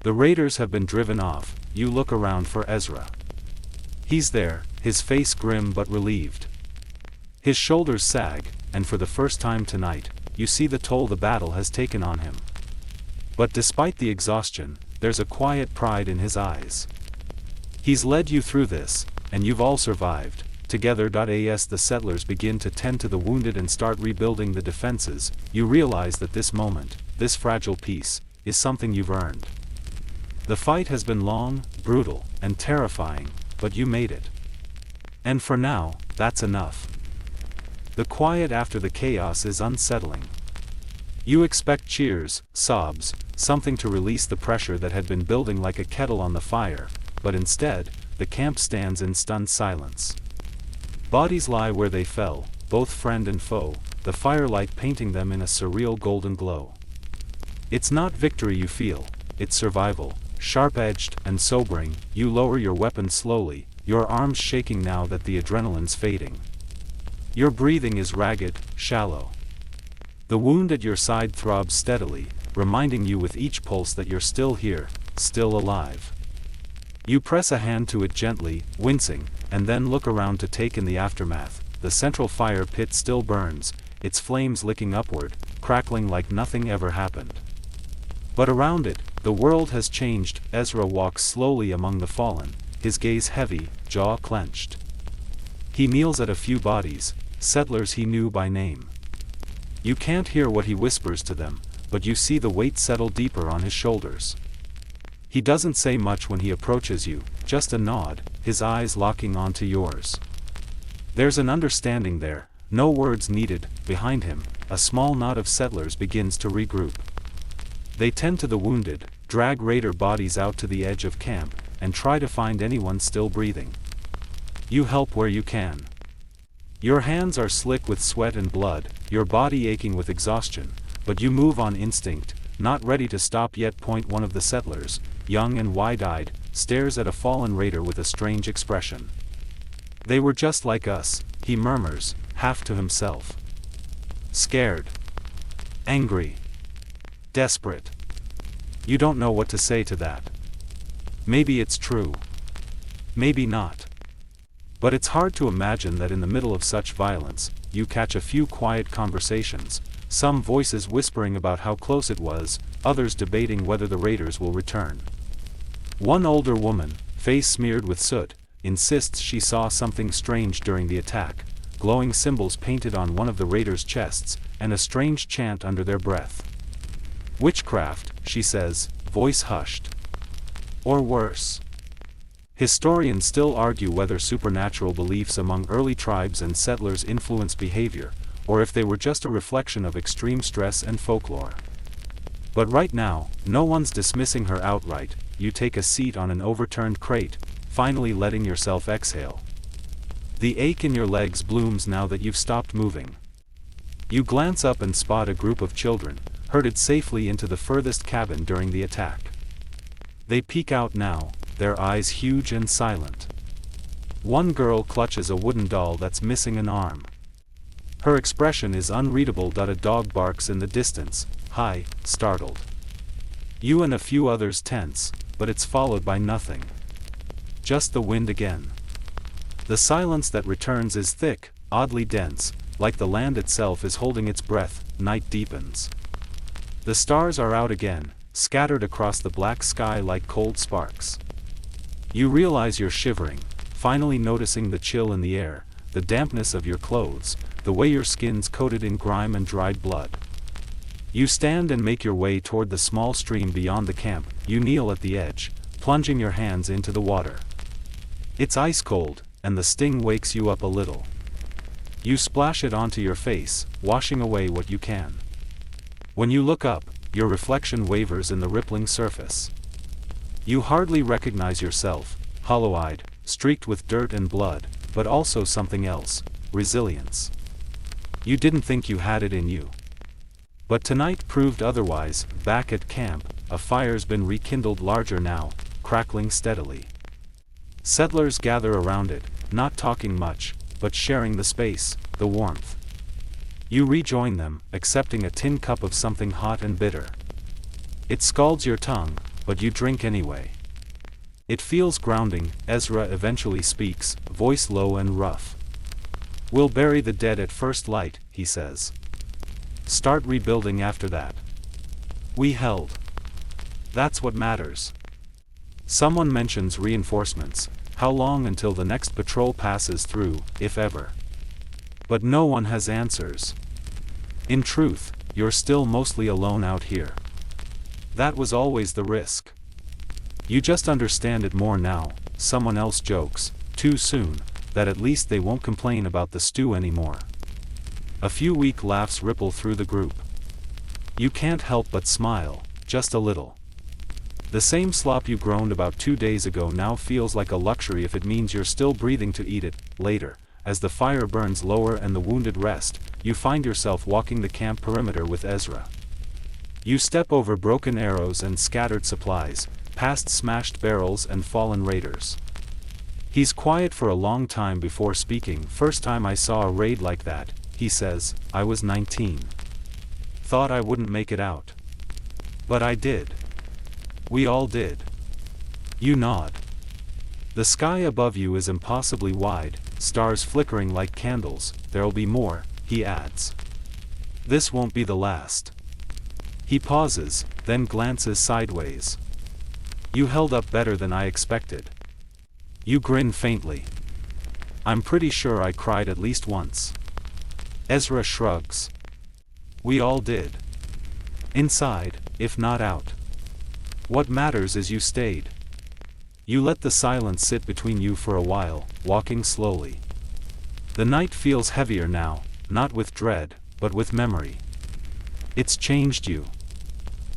The raiders have been driven off. You look around for Ezra. He's there, his face grim but relieved. His shoulders sag, and for the first time tonight, you see the toll the battle has taken on him. But despite the exhaustion, there's a quiet pride in his eyes. He's led you through this, and you've all survived. Together. As the settlers begin to tend to the wounded and start rebuilding the defenses, you realize that this moment, this fragile peace, is something you've earned. The fight has been long, brutal, and terrifying, but you made it. And for now, that's enough. The quiet after the chaos is unsettling. You expect cheers, sobs, something to release the pressure that had been building like a kettle on the fire, but instead, the camp stands in stunned silence. Bodies lie where they fell, both friend and foe, the firelight painting them in a surreal golden glow. It's not victory you feel, it's survival, sharp-edged and sobering. You lower your weapon slowly, your arms shaking now that the adrenaline's fading. Your breathing is ragged, shallow. The wound at your side throbs steadily, reminding you with each pulse that you're still here, still alive. You press a hand to it gently, wincing, and then look around to take in the aftermath. The central fire pit still burns, its flames licking upward, crackling like nothing ever happened. But around it, the world has changed. Ezra walks slowly among the fallen, his gaze heavy, jaw clenched. He kneels at a few bodies, settlers he knew by name. You can't hear what he whispers to them, but you see the weight settle deeper on his shoulders. He doesn't say much when he approaches you, just a nod, his eyes locking onto yours. There's an understanding there, no words needed. Behind him, a small knot of settlers begins to regroup. They tend to the wounded, drag raider bodies out to the edge of camp, and try to find anyone still breathing. You help where you can. Your hands are slick with sweat and blood, your body aching with exhaustion, but you move on instinct, not ready to stop yet. One of the settlers, young and wide-eyed, stares at a fallen raider with a strange expression. They were just like us, he murmurs, half to himself. Scared. Angry. Desperate. You don't know what to say to that. Maybe it's true. Maybe not. But it's hard to imagine that in the middle of such violence, you catch a few quiet conversations, some voices whispering about how close it was, others debating whether the raiders will return. One older woman, face smeared with soot, insists she saw something strange during the attack, glowing symbols painted on one of the raiders' chests, and a strange chant under their breath. Witchcraft, she says, voice hushed. Or worse. Historians still argue whether supernatural beliefs among early tribes and settlers influence behavior, or if they were just a reflection of extreme stress and folklore. But right now, no one's dismissing her outright. You take a seat on an overturned crate, finally letting yourself exhale. The ache in your legs blooms now that you've stopped moving. You glance up and spot a group of children, herded safely into the furthest cabin during the attack. They peek out now, their eyes huge and silent. One girl clutches a wooden doll that's missing an arm. Her expression is unreadable. A dog barks in the distance, high, startled. You and a few others tense, but it's followed by nothing. Just the wind again. The silence that returns is thick, oddly dense, like the land itself is holding its breath. Night deepens. The stars are out again, scattered across the black sky like cold sparks. You realize you're shivering, finally noticing the chill in the air, the dampness of your clothes, the way your skin's coated in grime and dried blood. You stand and make your way toward the small stream beyond the camp. You kneel at the edge, plunging your hands into the water. It's ice cold, and the sting wakes you up a little. You splash it onto your face, washing away what you can. When you look up, your reflection wavers in the rippling surface. You hardly recognize yourself, hollow-eyed, streaked with dirt and blood, but also something else, resilience. You didn't think you had it in you. But tonight proved otherwise. Back at camp, a fire's been rekindled, larger now, crackling steadily. Settlers gather around it, not talking much, but sharing the space, the warmth. You rejoin them, accepting a tin cup of something hot and bitter. It scalds your tongue, but you drink anyway. It feels grounding. Ezra eventually speaks, voice low and rough. We'll bury the dead at first light, he says. Start rebuilding after that. We held. That's what matters. Someone mentions reinforcements. How long until the next patrol passes through, if ever? But no one has answers. In truth, you're still mostly alone out here. That was always the risk. You just understand it more now. Someone else jokes, too soon, that at least they won't complain about the stew anymore. A few weak laughs ripple through the group. You can't help but smile, just a little. The same slop you groaned about 2 days ago now feels like a luxury if it means you're still breathing to eat it. Later, as the fire burns lower and the wounded rest, you find yourself walking the camp perimeter with Ezra. You step over broken arrows and scattered supplies, past smashed barrels and fallen raiders. He's quiet for a long time before speaking. "First time I saw a raid like that," he says, "I was 19. Thought I wouldn't make it out. But I did. We all did." You nod. The sky above you is impossibly wide, stars flickering like candles. "There'll be more," he adds. "This won't be the last." He pauses, then glances sideways. "You held up better than I expected." You grin faintly. "I'm pretty sure I cried at least once." Ezra shrugs. "We all did. Inside, if not out. What matters is you stayed." You let the silence sit between you for a while, walking slowly. The night feels heavier now, not with dread, but with memory. It's changed you.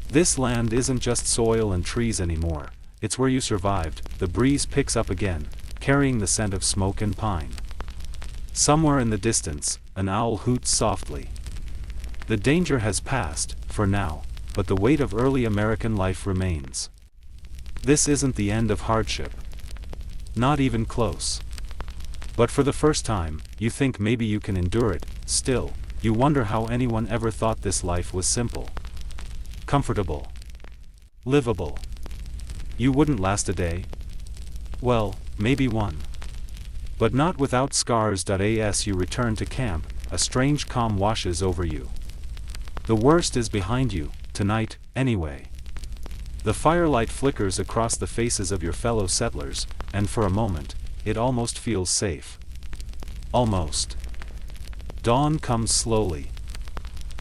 This land isn't just soil and trees anymore, it's where you survived. The breeze picks up again, carrying the scent of smoke and pine. Somewhere in the distance, an owl hoots softly. The danger has passed, for now, but the weight of early American life remains. This isn't the end of hardship. Not even close. But for the first time, you think maybe you can endure it. Still, you wonder how anyone ever thought this life was simple. Comfortable. Livable. You wouldn't last a day. Well, maybe one. But not without scars. As you return to camp, a strange calm washes over you. The worst is behind you, tonight, anyway. The firelight flickers across the faces of your fellow settlers, and for a moment, it almost feels safe. Almost. Dawn comes slowly.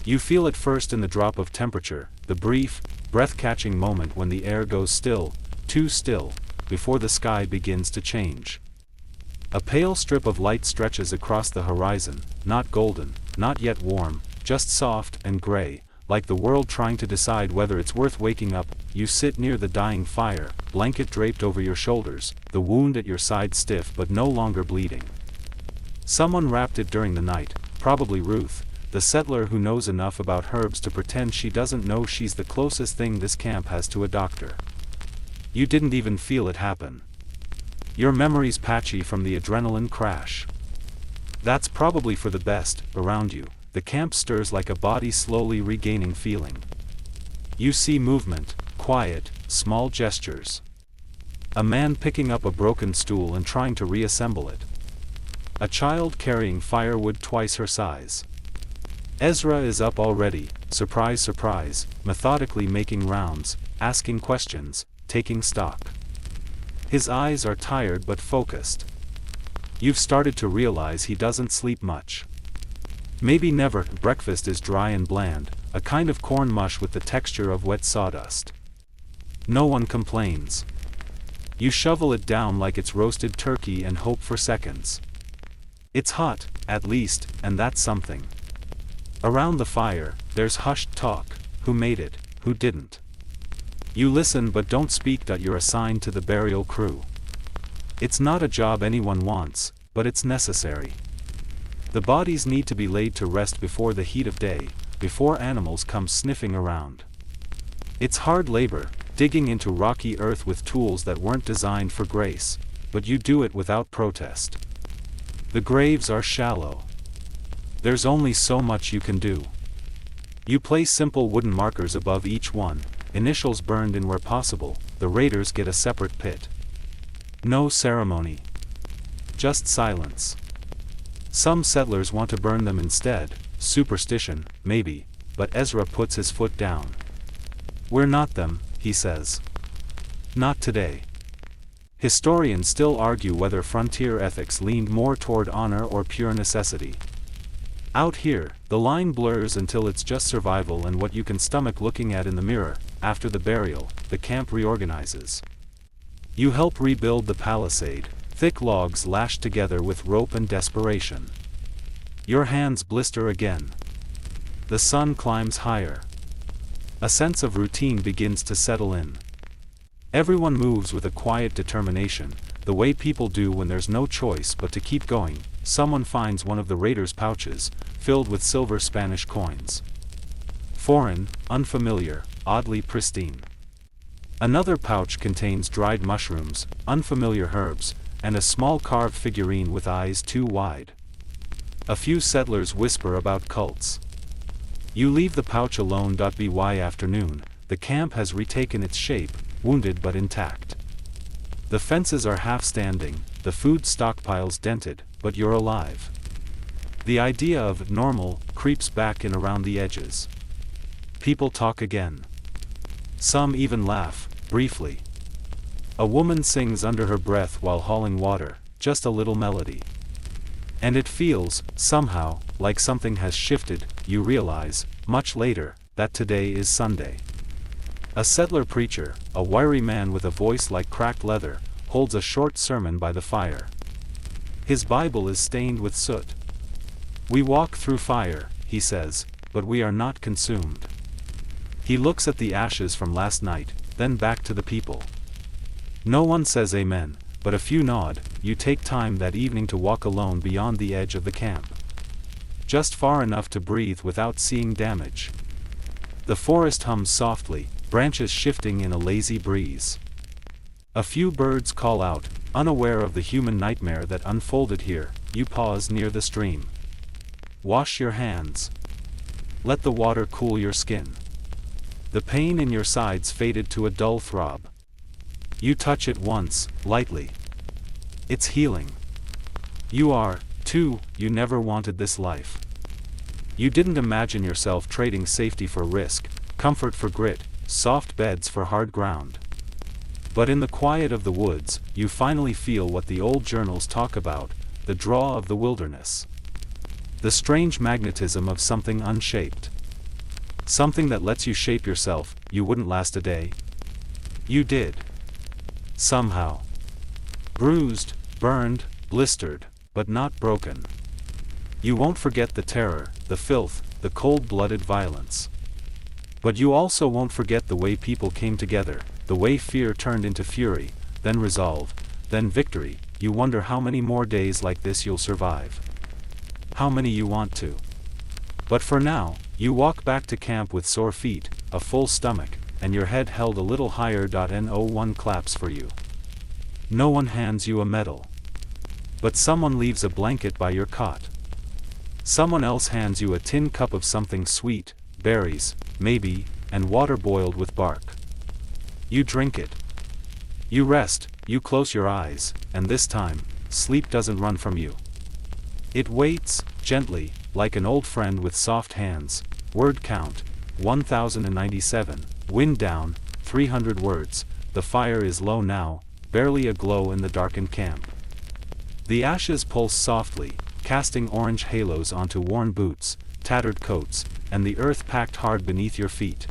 You feel it first in the drop of temperature, the brief, breath-catching moment when the air goes still, too still, before the sky begins to change. A pale strip of light stretches across the horizon, not golden, not yet warm, just soft and gray, like the world trying to decide whether it's worth waking up. You sit near the dying fire, blanket draped over your shoulders, the wound at your side stiff but no longer bleeding. Someone wrapped it during the night, probably Ruth, the settler who knows enough about herbs to pretend she doesn't know she's the closest thing this camp has to a doctor. You didn't even feel it happen. Your memory's patchy from the adrenaline crash. That's probably for the best. Around you, the camp stirs like a body slowly regaining feeling. You see movement, quiet, small gestures. A man picking up a broken stool and trying to reassemble it. A child carrying firewood twice her size. Ezra is up already, surprise surprise, methodically making rounds, asking questions, taking stock. His eyes are tired but focused. You've started to realize he doesn't sleep much. Maybe never. Breakfast is dry and bland, a kind of corn mush with the texture of wet sawdust. No one complains. You shovel it down like it's roasted turkey and hope for seconds. It's hot, at least, and that's something. Around the fire, there's hushed talk. Who made it, who didn't? You listen but don't speak. You're assigned to the burial crew. It's not a job anyone wants, but it's necessary. The bodies need to be laid to rest before the heat of day, before animals come sniffing around. It's hard labor, digging into rocky earth with tools that weren't designed for grace, but you do it without protest. The graves are shallow. There's only so much you can do. You place simple wooden markers above each one, initials burned in where possible. The raiders get a separate pit. No ceremony. Just silence. Some settlers want to burn them instead, superstition, maybe, but Ezra puts his foot down. We're not them, he says. Not today. Historians still argue whether frontier ethics leaned more toward honor or pure necessity. Out here, the line blurs until it's just survival and what you can stomach looking at in the mirror. After the burial, the camp reorganizes. You help rebuild the palisade, thick logs lashed together with rope and desperation. Your hands blister again. The sun climbs higher. A sense of routine begins to settle in. Everyone moves with a quiet determination, the way people do when there's no choice but to keep going, someone finds one of the raiders' pouches, filled with silver Spanish coins. Foreign, unfamiliar, oddly pristine. Another pouch contains dried mushrooms, unfamiliar herbs, and a small carved figurine with eyes too wide. A few settlers whisper about cults. You leave the pouch alone. By afternoon, the camp has retaken its shape, wounded but intact. The fences are half standing, the food stockpiles dented, but you're alive. The idea of normal creeps back in around the edges. People talk again. Some even laugh, briefly. A woman sings under her breath while hauling water, just a little melody. And it feels, somehow, like something has shifted. You realize, much later, that today is Sunday. A settler preacher, a wiry man with a voice like cracked leather, holds a short sermon by the fire. His Bible is stained with soot. We walk through fire, he says, but we are not consumed. He looks at the ashes from last night, then back to the people. No one says amen, but a few nod. You take time that evening to walk alone beyond the edge of the camp. Just far enough to breathe without seeing damage. The forest hums softly, branches shifting in a lazy breeze. A few birds call out, unaware of the human nightmare that unfolded here. You pause near the stream. Wash your hands. Let the water cool your skin. The pain in your sides faded to a dull throb. You touch it once, lightly. It's healing. You are, too, you never wanted this life. You didn't imagine yourself trading safety for risk, comfort for grit, soft beds for hard ground. But in the quiet of the woods, you finally feel what the old journals talk about, the draw of the wilderness. The strange magnetism of something unshaped. Something that lets you shape yourself. You wouldn't last a day. You did. Somehow. Bruised, burned, blistered, but not broken. You won't forget the terror, the filth, the cold-blooded violence. But you also won't forget the way people came together, the way fear turned into fury, then resolve, then victory. You wonder how many more days like this you'll survive. How many you want to. But for now, you walk back to camp with sore feet, a full stomach, and your head held a little higher. No one claps for you. No one hands you a medal. But someone leaves a blanket by your cot. Someone else hands you a tin cup of something sweet, berries, maybe, and water boiled with bark. You drink it. You rest, you close your eyes, and this time, sleep doesn't run from you. It waits, gently, like an old friend with soft hands. Word count, 1097, wind down, 300 words. The fire is low now, barely aglow in the darkened camp. The ashes pulse softly, casting orange halos onto worn boots, tattered coats, and the earth packed hard beneath your feet.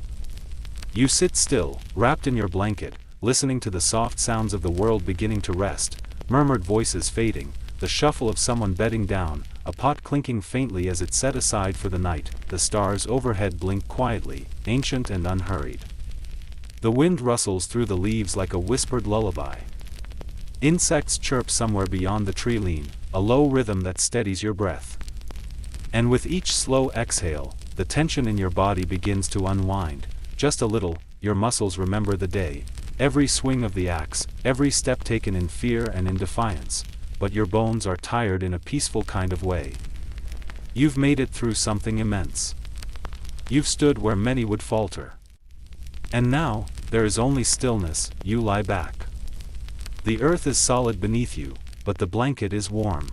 You sit still, wrapped in your blanket, listening to the soft sounds of the world beginning to rest, murmured voices fading, the shuffle of someone bedding down, a pot clinking faintly as it's set aside for the night. The stars overhead blink quietly, ancient and unhurried. The wind rustles through the leaves like a whispered lullaby. Insects chirp somewhere beyond the tree lean, a low rhythm that steadies your breath. And with each slow exhale, the tension in your body begins to unwind, just a little. Your muscles remember the day, every swing of the axe, every step taken in fear and in defiance. But your bones are tired in a peaceful kind of way. You've made it through something immense. You've stood where many would falter. And now, there is only stillness. You lie back. The earth is solid beneath you, but the blanket is warm.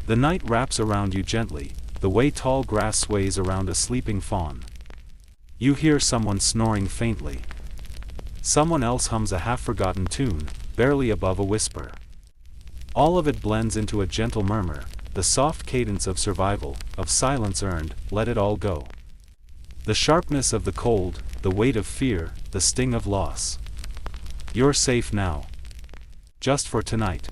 The night wraps around you gently, the way tall grass sways around a sleeping fawn. You hear someone snoring faintly. Someone else hums a half-forgotten tune, barely above a whisper. All of it blends into a gentle murmur, the soft cadence of survival, of silence earned. Let it all go. The sharpness of the cold, the weight of fear, the sting of loss. You're safe now. Just for tonight.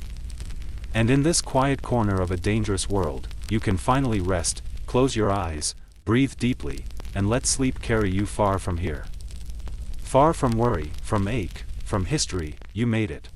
And in this quiet corner of a dangerous world, you can finally rest, close your eyes, breathe deeply, and let sleep carry you far from here. Far from worry, from ache, from history. You made it.